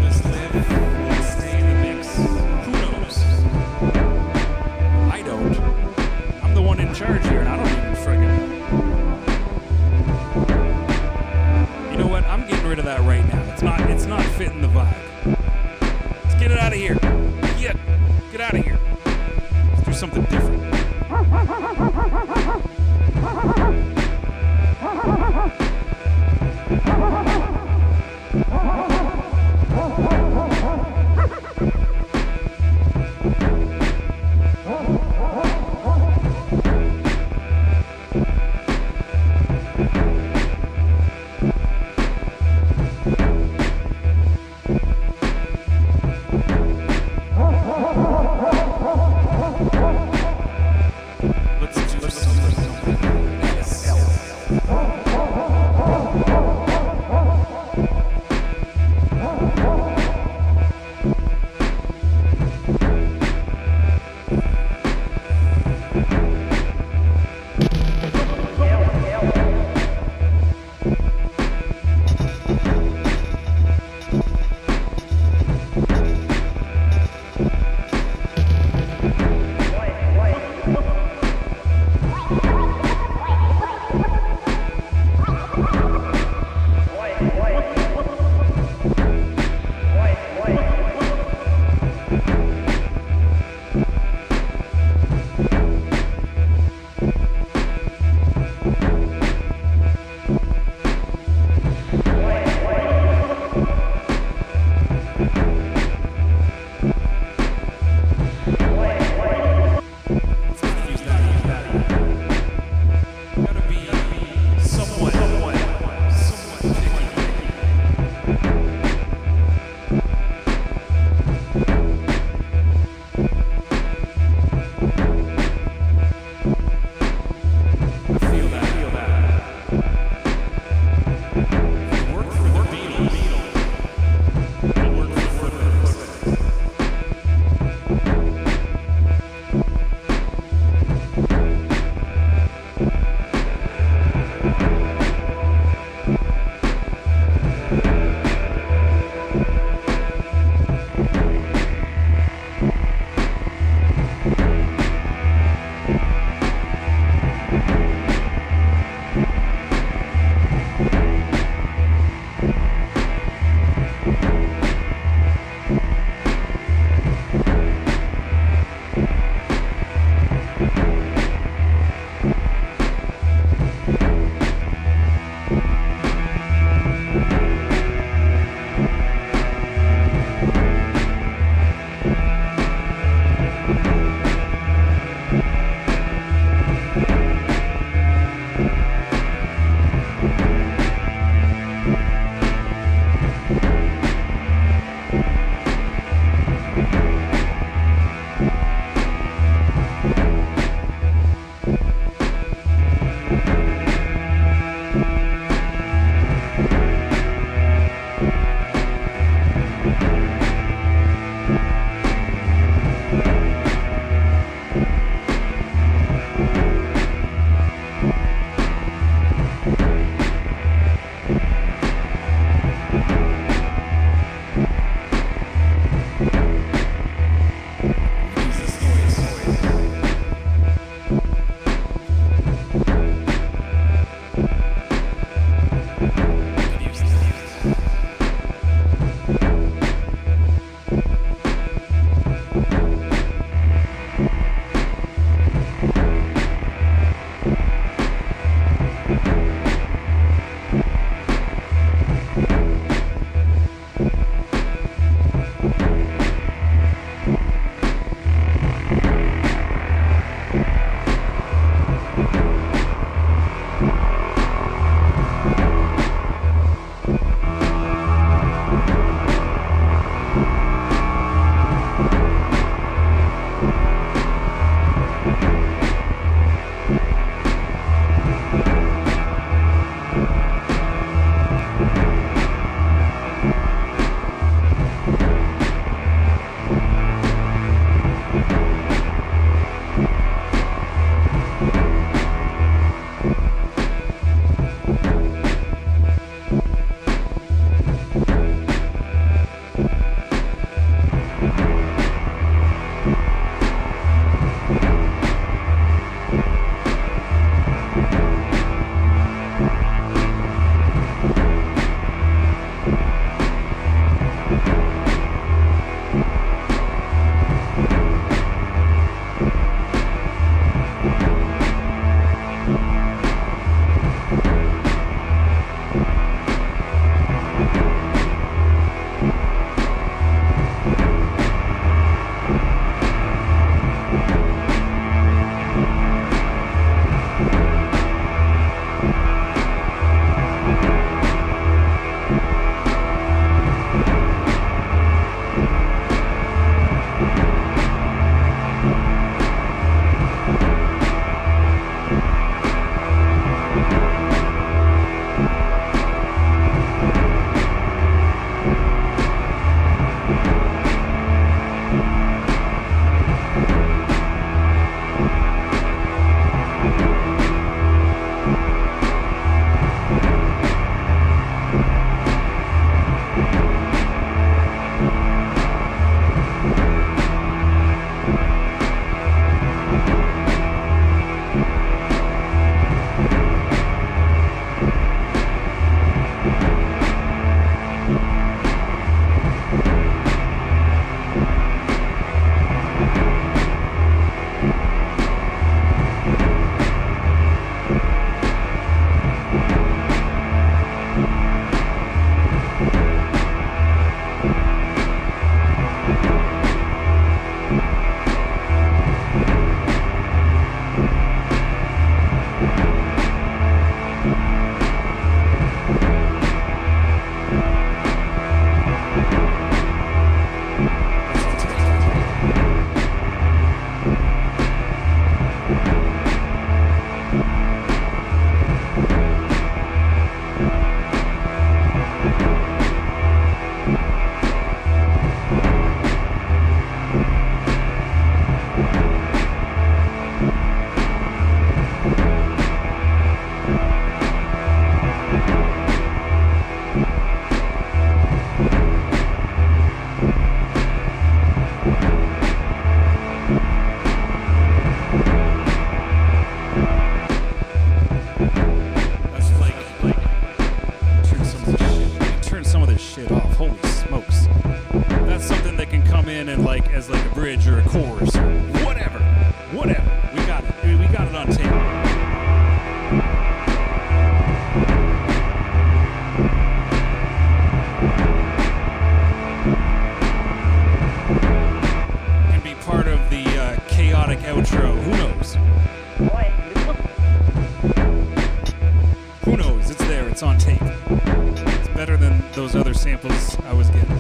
[SPEAKER 2] this live? Will it stay in the mix? Who knows? I don't. I'm the one in charge here, and I don't even friggin' know. You know what? I'm getting rid of that right now. It's not fitting the vibe. Let's get it out of here. Get out of here. Let's do something different. Let's shit off. Holy smokes. That's something that can come in and like as like a bridge or a chorus or whatever. Whatever. We got it. We got it on tape. Can be part of the chaotic outro. Who knows? Who knows? It's there. It's on tape. It's better than those other samples I was getting.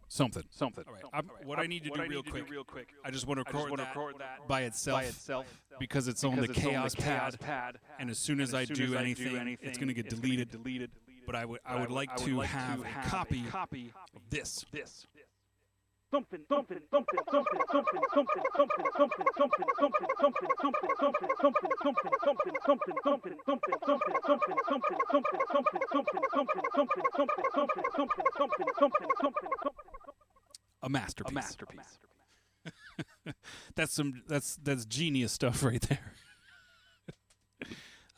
[SPEAKER 2] Something. All right. What I need to do real quick, I just want to record that by itself because it's on the chaos pad, and as soon as I do anything, it's going to get deleted. But I would like to have a copy of this. A masterpiece. That's genius stuff right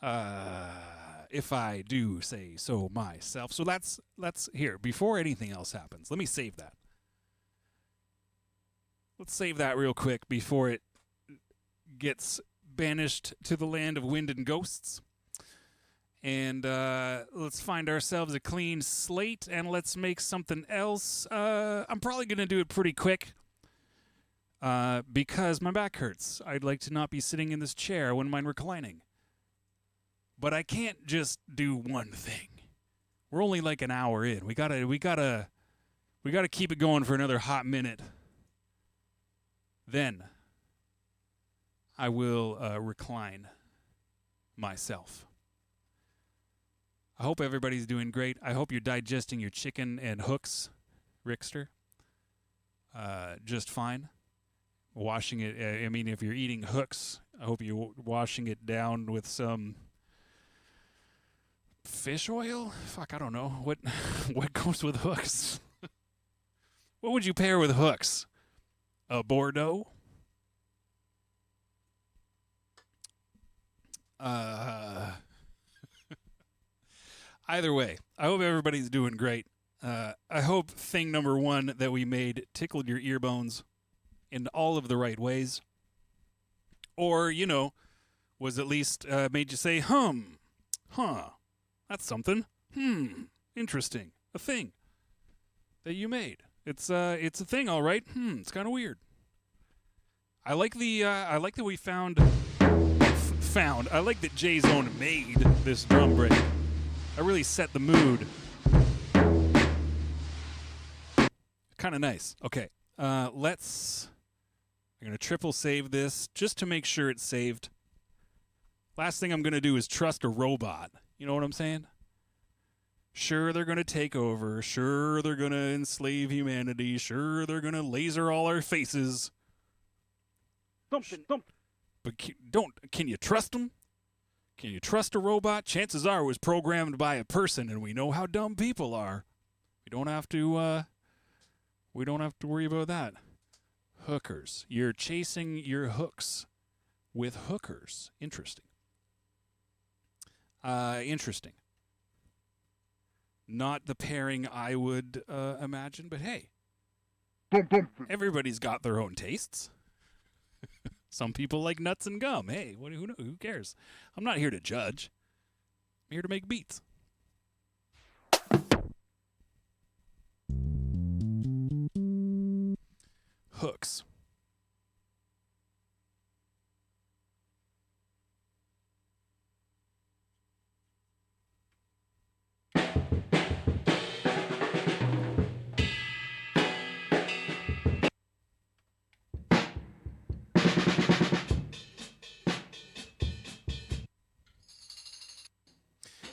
[SPEAKER 2] there. If I do say so myself. So let's here before anything else happens. Let me save that. Let's save that real quick before it gets banished to the land of wind and ghosts. And let's find ourselves a clean slate, and let's make something else. I'm probably going to do it pretty quick because my back hurts. I'd like to not be sitting in this chair. I wouldn't mind reclining. But I can't just do one thing. We're only like an hour in. We gotta keep it going for another hot minute. Then I will recline myself. I hope everybody's doing great. I hope you're digesting your chicken and hooks, Rickster, just fine. Washing it, I mean, if you're eating hooks, I hope you're washing it down with some fish oil? Fuck, I don't know. What goes with hooks? What would you pair with hooks? A Bordeaux? Either way, I hope everybody's doing great. I hope thing number one that we made tickled your ear bones in all of the right ways. Or, was at least made you say, huh, that's something. Interesting. A thing that you made. It's a thing, all right. It's kind of weird. I like that we found. I like that J-Zone made this drum break. I really set the mood. Kind of nice. Okay, I'm gonna triple save this just to make sure it's saved. Last thing I'm gonna do is trust a robot. You know what I'm saying? Sure, they're gonna take over. Sure, they're gonna enslave humanity. Sure, they're gonna laser all our faces. But can you trust them? Can you trust a robot? Chances are it was programmed by a person, and we know how dumb people are. We don't have to worry about that. Hookers. You're chasing your hooks with hookers. Interesting. Interesting. Not the pairing I would imagine, but hey, everybody's got their own tastes. Some people like nuts and gum. Hey, who cares? I'm not here to judge. I'm here to make beats. Hooks.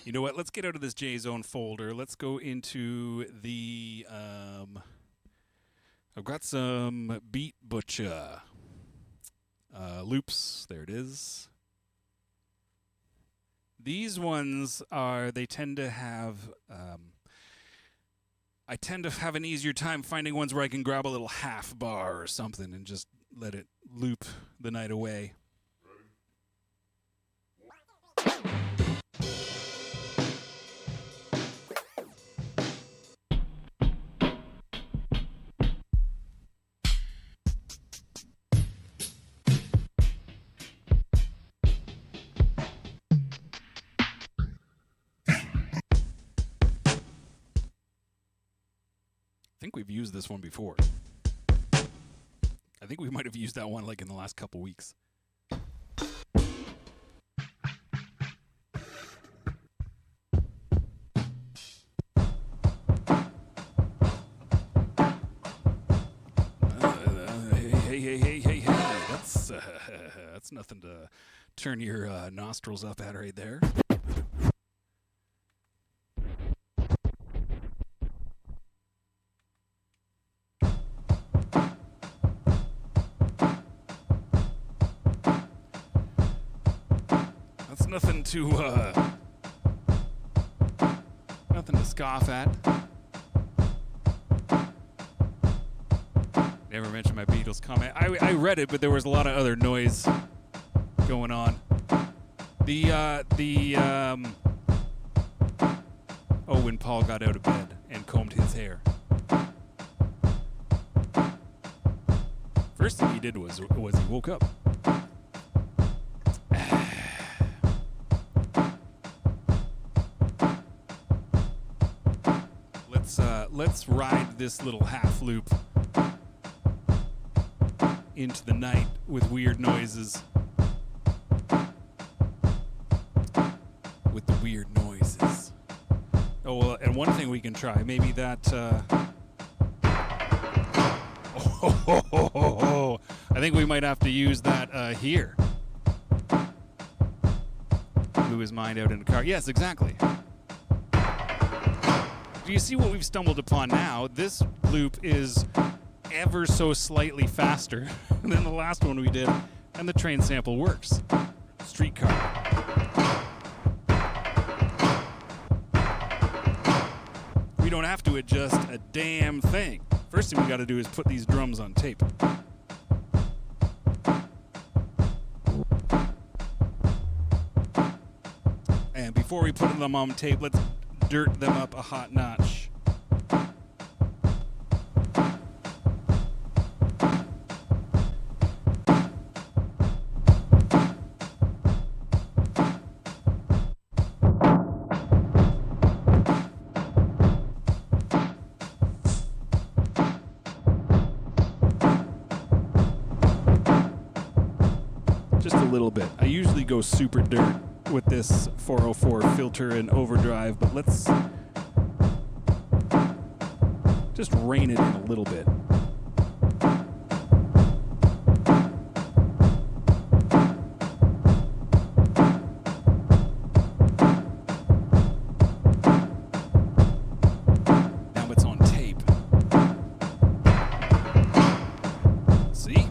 [SPEAKER 2] You know what? Let's get out of this J-Zone folder. Let's go into the... I've got some Beat Butcher loops. There it is. These ones they tend to have... I tend to have an easier time finding ones where I can grab a little half bar or something and just let it loop the night away. I think we've used this one before. I think we might have used that one like in the last couple weeks. That's nothing to turn your nostrils up at right there. That's nothing to scoff at. Never mentioned my Beatles comment. I read it, but there was a lot of other noise going on. When Paul got out of bed and combed his hair. First thing he did was he woke up. Let's ride this little half loop into the night with weird noises. With the weird noises. Oh, well, and one thing we can try, maybe that. I think we might have to use that here. Blew his mind out in the car. Yes, exactly. Do you see what we've stumbled upon now? This loop is ever so slightly faster than the last one we did, and the train sample works. Streetcar. We don't have to adjust a damn thing. First thing we got to do is put these drums on tape. And before we put them on tape, let's dirt them up a hot notch. Just a little bit. I usually go super dirt with this 404 filter and overdrive, but let's just rein it in a little bit. Now it's on tape. See?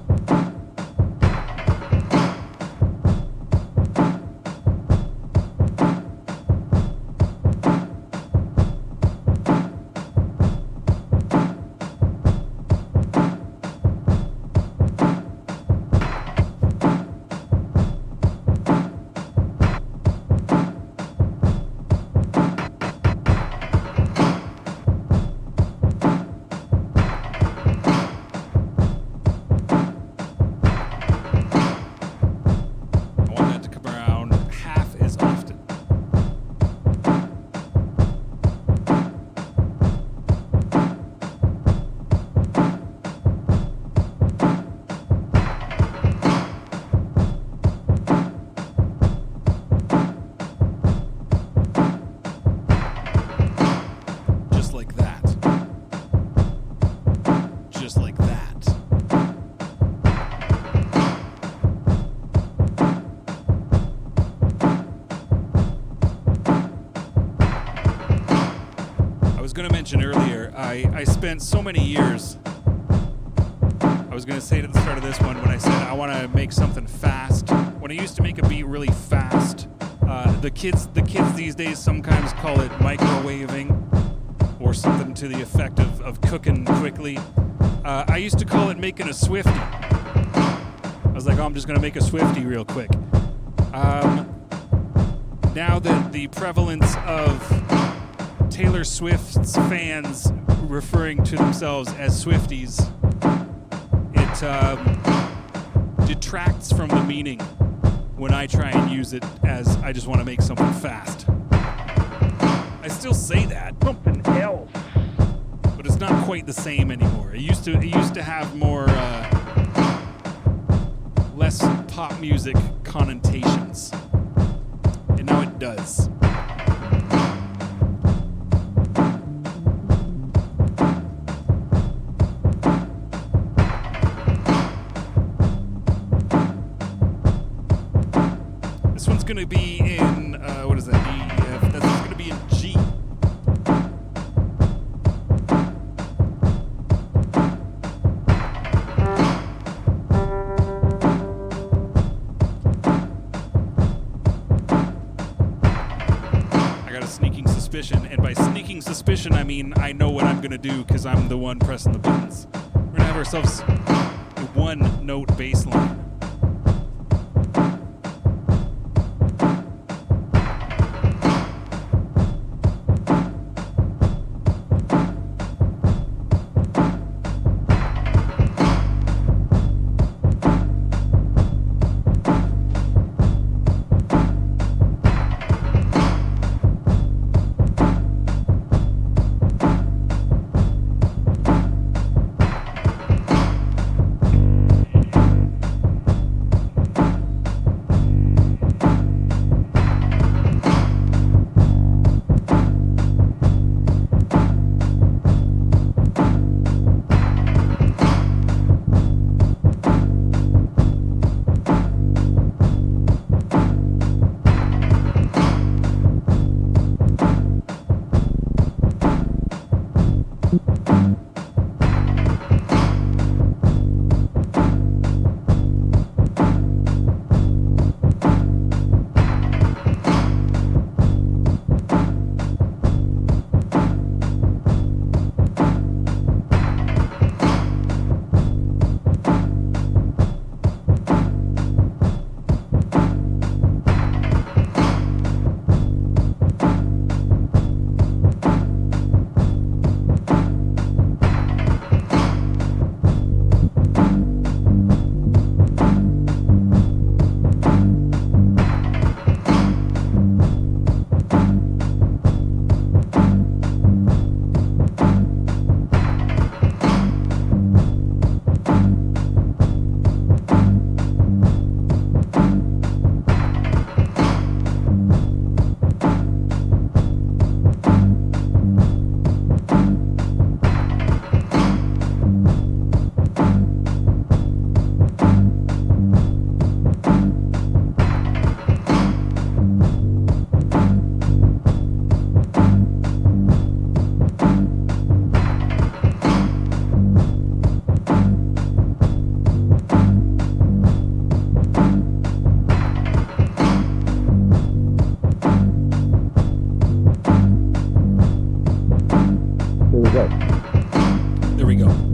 [SPEAKER 2] Going to mention earlier, I spent so many years. I was going to say at the start of this one when I said I want to make something fast. When I used to make a beat really fast, the kids these days sometimes call it microwaving or something to the effect of cooking quickly. I used to call it making a Swiftie. I was like, oh, I'm just going to make a Swiftie real quick. Now that the prevalence of Taylor Swift's fans referring to themselves as Swifties, it detracts from the meaning when I try and use it as I just want to make something fast. I still say that. Something else. But it's not quite the same anymore. It used to have more less pop music connotations. And now it does. suspicion, and by sneaking suspicion, I mean I know what I'm gonna do because I'm the one pressing the buttons. We're gonna have ourselves a one-note bass line.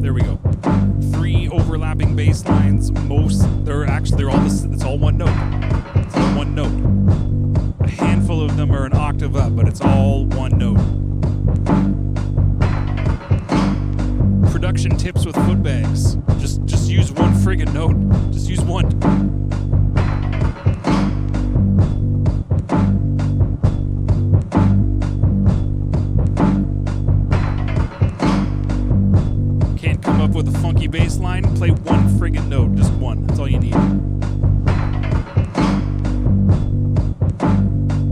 [SPEAKER 2] There we go. 3 overlapping bass lines. It's all one note. It's all one note. A handful of them are an octave up, but it's all one note. Production tips with Footbags. Just use one friggin' note. Just use one. With a funky bass line, play one friggin' note, just one. That's all you need.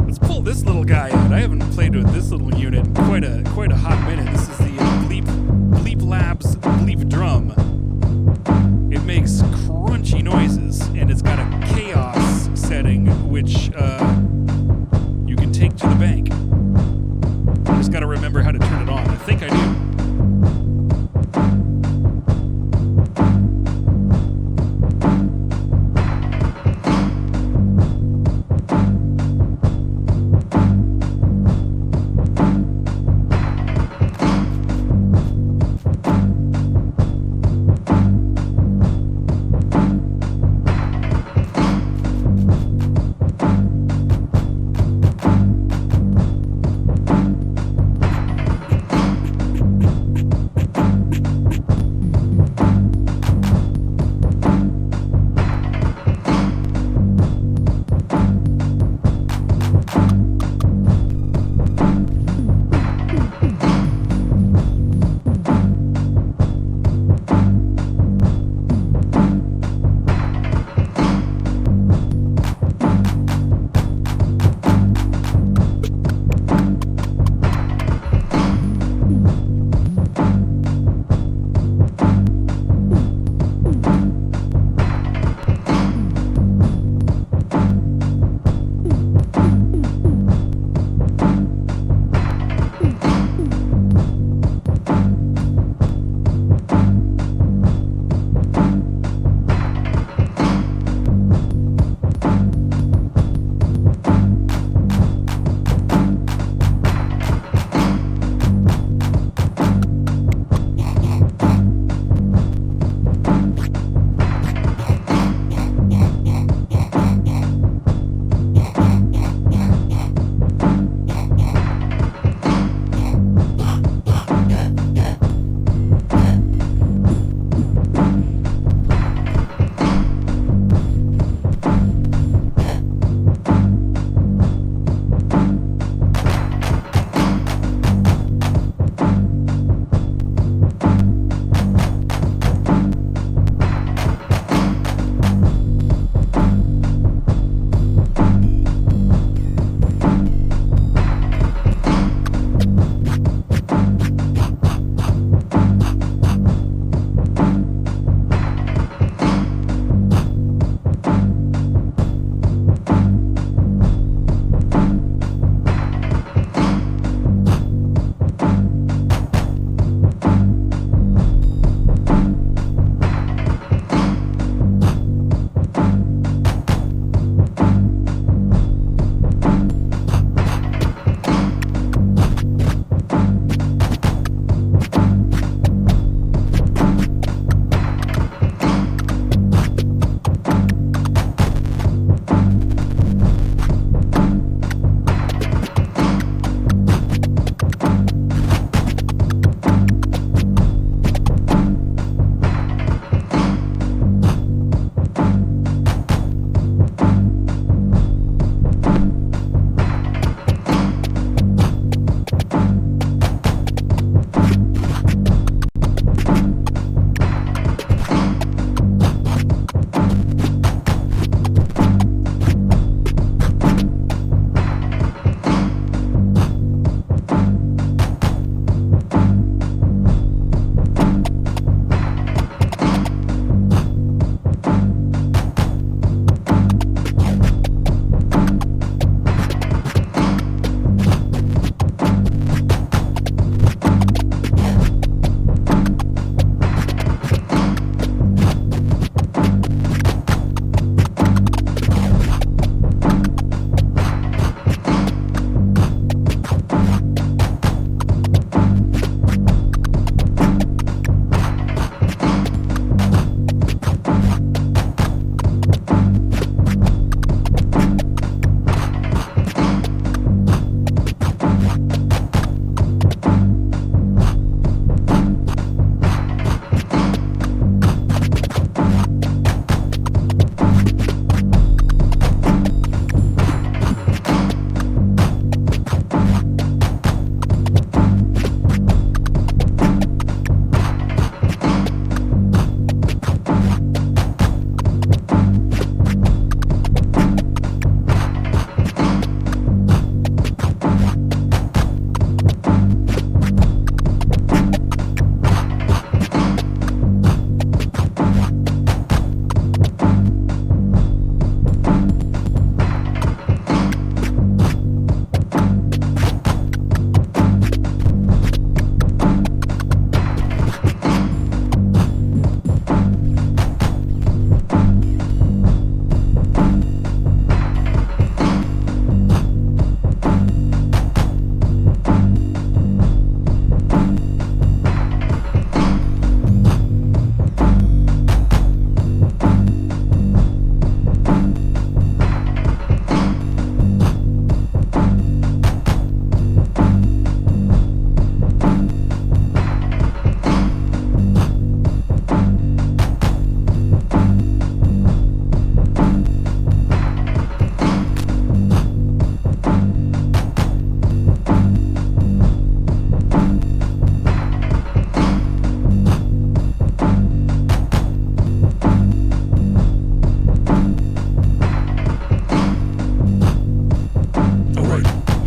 [SPEAKER 2] Let's pull this little guy out. I haven't played with this little unit in quite a hot minute. This is the Bleep Labs Bleep Drum. It makes crunchy noises, and it's got a chaos setting, which you can take to the bank. I just gotta remember how to turn it on. I think I do.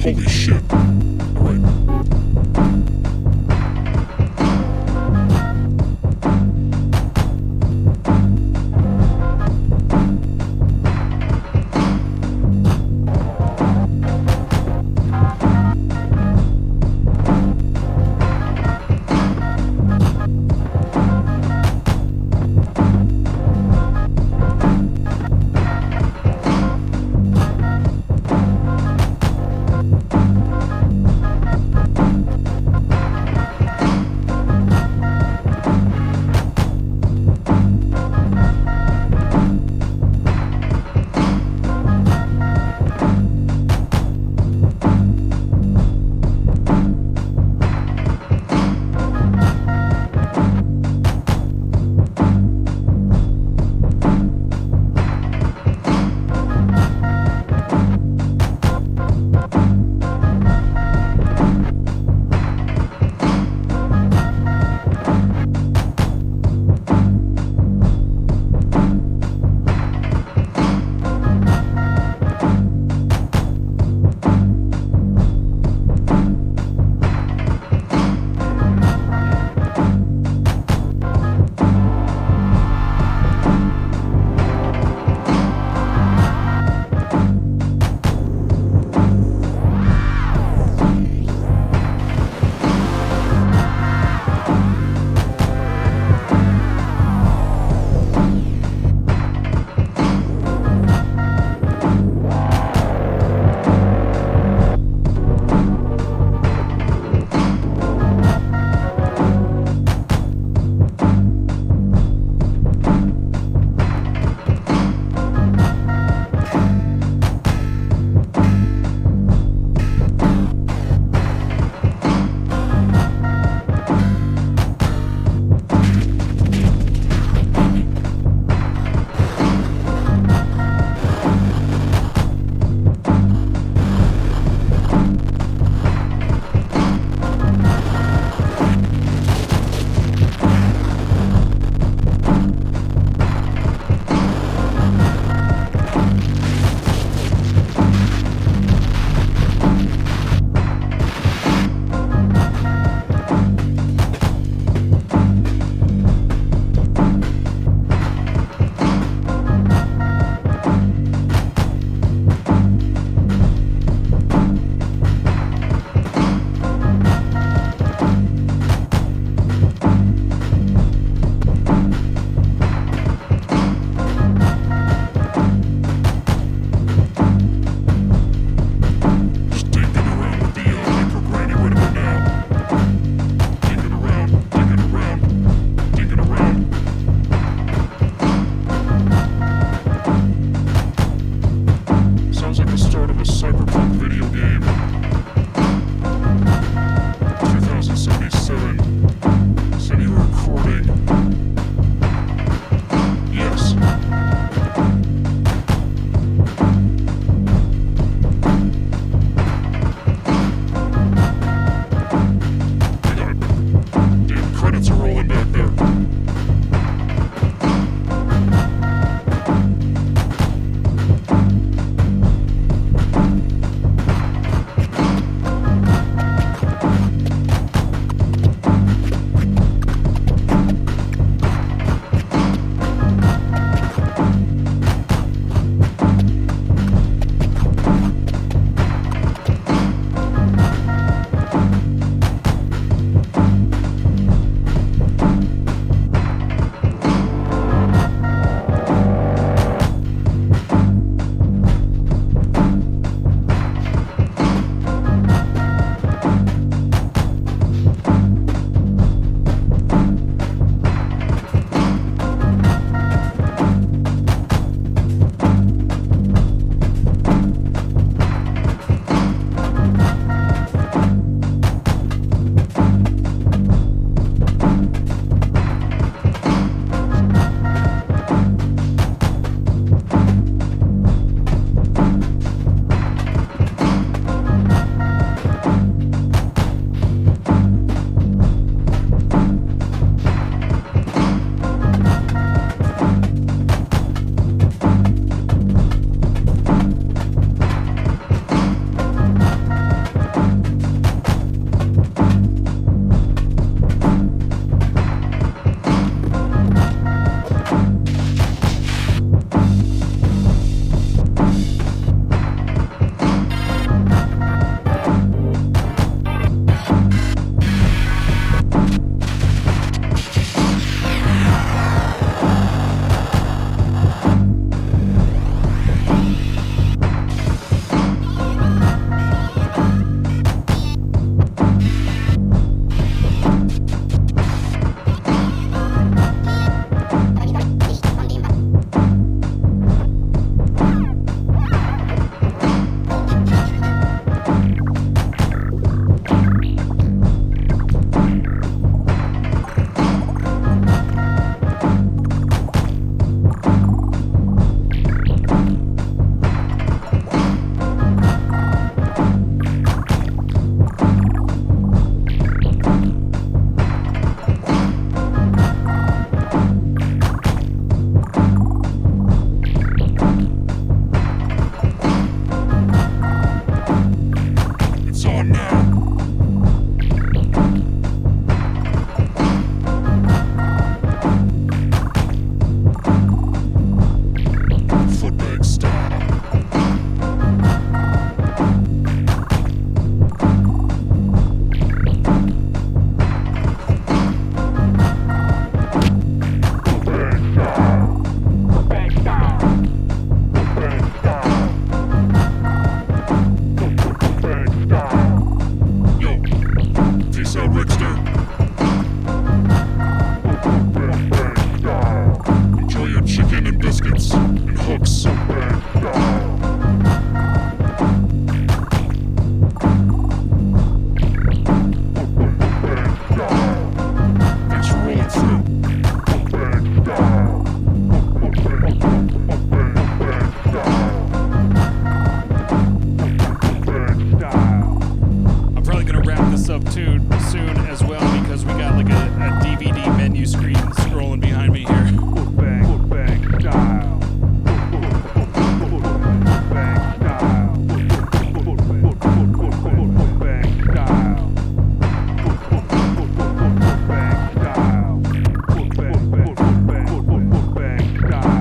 [SPEAKER 1] Holy shit.
[SPEAKER 2] Right.
[SPEAKER 4] on now. Footbag style. Yo, peace out, Rickster. Enjoy your chicken and biscuits and hooks. Thanks for rolling through.
[SPEAKER 2] I'm probably gonna wrap this up too soon as well because we got like a DVD menu screen scrolling behind me here.
[SPEAKER 5] Footbag style. Footbag style. Footbag style. Footbag style. Footbag style.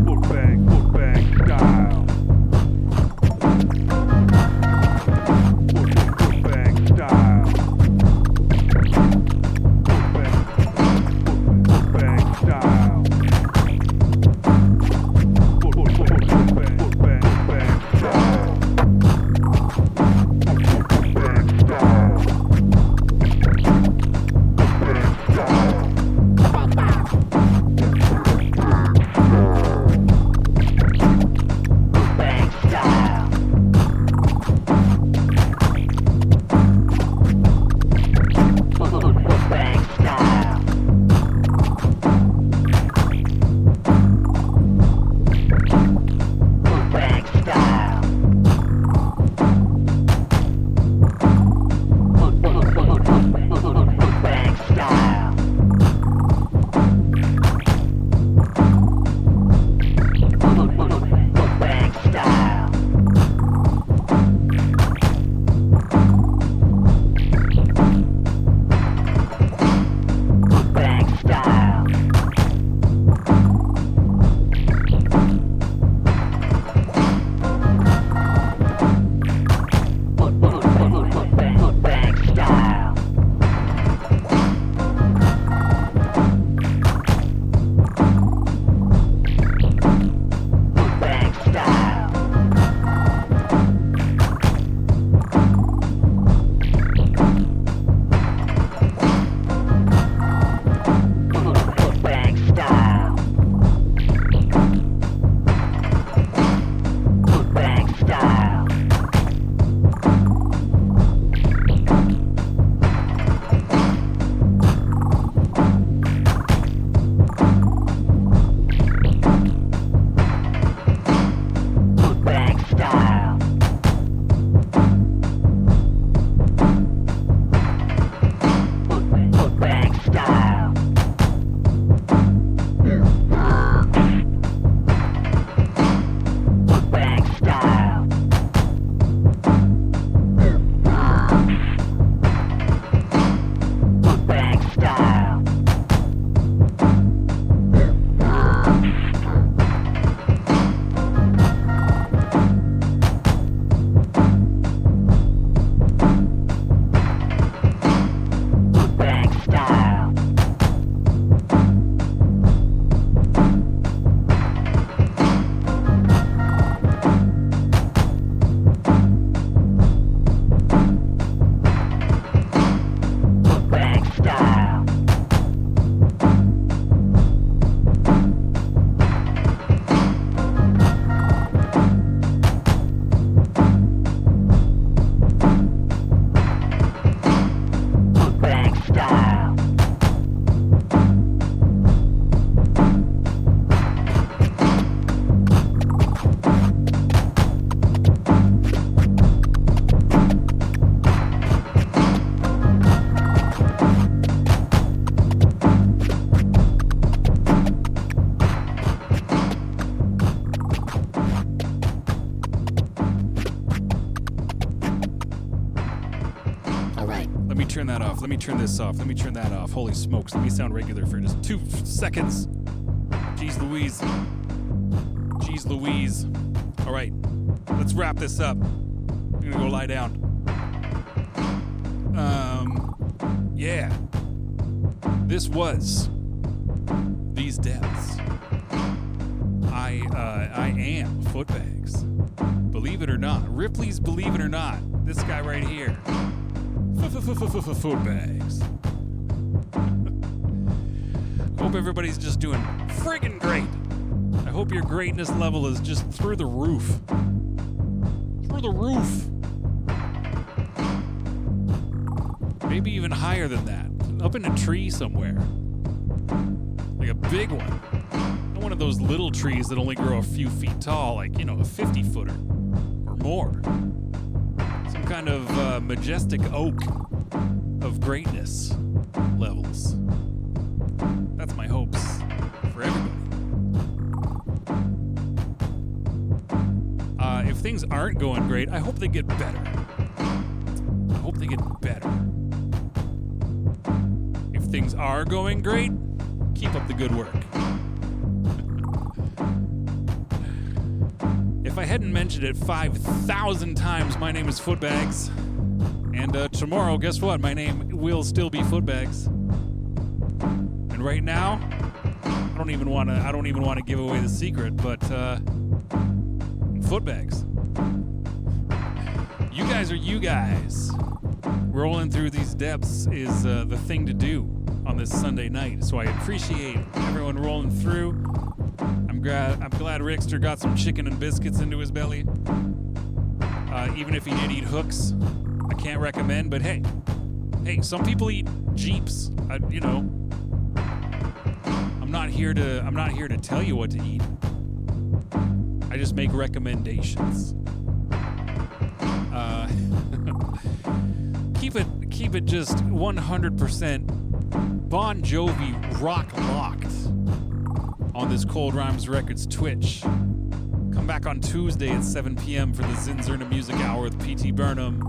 [SPEAKER 5] Footbag style. Footbag style.
[SPEAKER 2] turn that off. Let me turn this off. Let me turn that off. Holy smokes. Let me sound regular for just 2 seconds. Jeez Louise. Jeez Louise. All right. Let's wrap this up. I'm going to go lie down. Yeah. This was These Depths. I am Footbags. Believe it or not. Ripley's Believe It or Not. This guy right here. Footbags. Hope everybody's just doing friggin' great. I hope your greatness level is just through the roof. Through the roof. Maybe even higher than that. Up in a tree somewhere. Like a big one. Not one of those little trees that only grow a few feet tall, like, a 50-footer or more. Some kind of majestic oak of greatness levels. That's my hopes for everybody. If things aren't going great, I hope they get better. I hope they get better. If things are going great, keep up the good work. If I hadn't mentioned it 5,000 times, my name is Footbags. And tomorrow, guess what? My name will still be Footbags. And right now, I don't even want to give away the secret, but Footbags. You guys are you guys. Rolling through these depths is the thing to do on this Sunday night. So I appreciate everyone rolling through. I'm glad Rickster got some chicken and biscuits into his belly. Even if he did eat hooks, I can't recommend. But hey, some people eat Jeeps. I'm not here to tell you what to eat. I just make recommendations. Keep it just 100% Bon Jovi rock locked on this Cold Rhymes Records Twitch. Come back on Tuesday at 7 p.m. for the Zinzerna Music Hour with P.T. Burnham.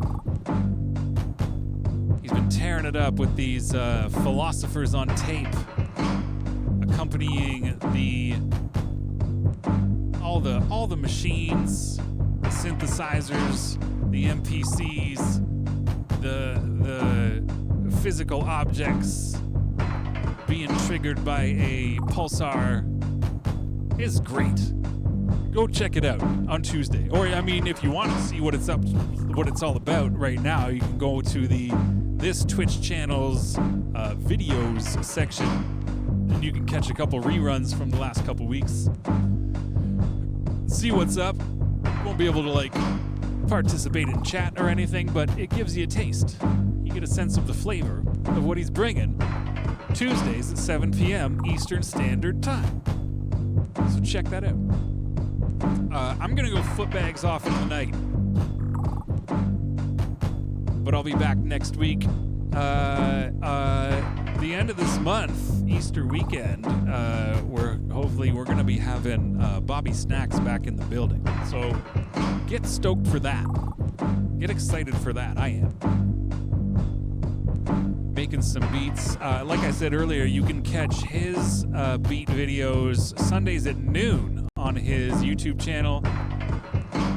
[SPEAKER 2] He's been tearing it up with these philosophers on tape, accompanying all the machines, the synthesizers, the MPCs, the physical objects being triggered by a pulsar is great. Go check it out on Tuesday. Or if you want to see what it's all about right now, you can go to this Twitch channel's videos section, and you can catch a couple reruns from the last couple weeks. See what's up. You won't be able to participate in chat or anything, but it gives you a taste. You get a sense of the flavor of what he's bringing. Tuesdays at 7 p.m. Eastern Standard Time. So check that out. I'm going to go Footbags off in the night. But I'll be back next week. The end of this month, Easter weekend, we're going to be having Bobby Snacks back in the building. So get stoked for that. Get excited for that. I am. Making some beats. Like I said earlier, you can catch his beat videos Sundays at noon on his YouTube channel.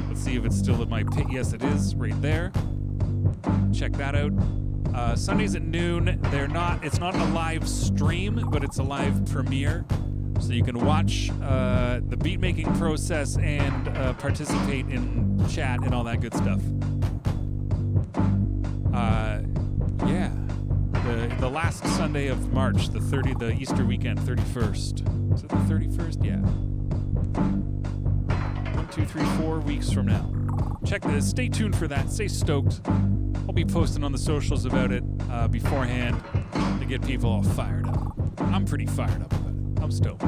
[SPEAKER 2] Let's see if it's still at my pit. Yes, it is right there. Check that out. Sundays at noon. It's not a live stream, but it's a live premiere. So you can watch the beat making process and participate in chat and all that good stuff. Yeah. The last Sunday of March, the Easter weekend, 31st. Is it the 31st? Yeah. 1, 2, 3, 4 weeks from now. Check this. Stay tuned for that. Stay stoked. I'll be posting on the socials about it beforehand to get people all fired up. I'm pretty fired up about it. I'm stoked.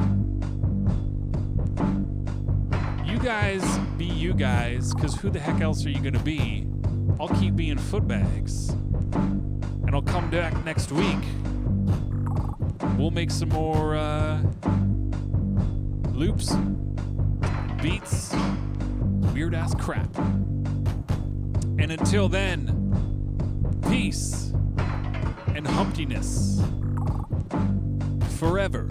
[SPEAKER 2] You guys be you guys, because who the heck else are you going to be? I'll keep being Footbags. And I'll come back next week. We'll make some more loops, beats, weird-ass crap. And until then, peace and humptiness forever.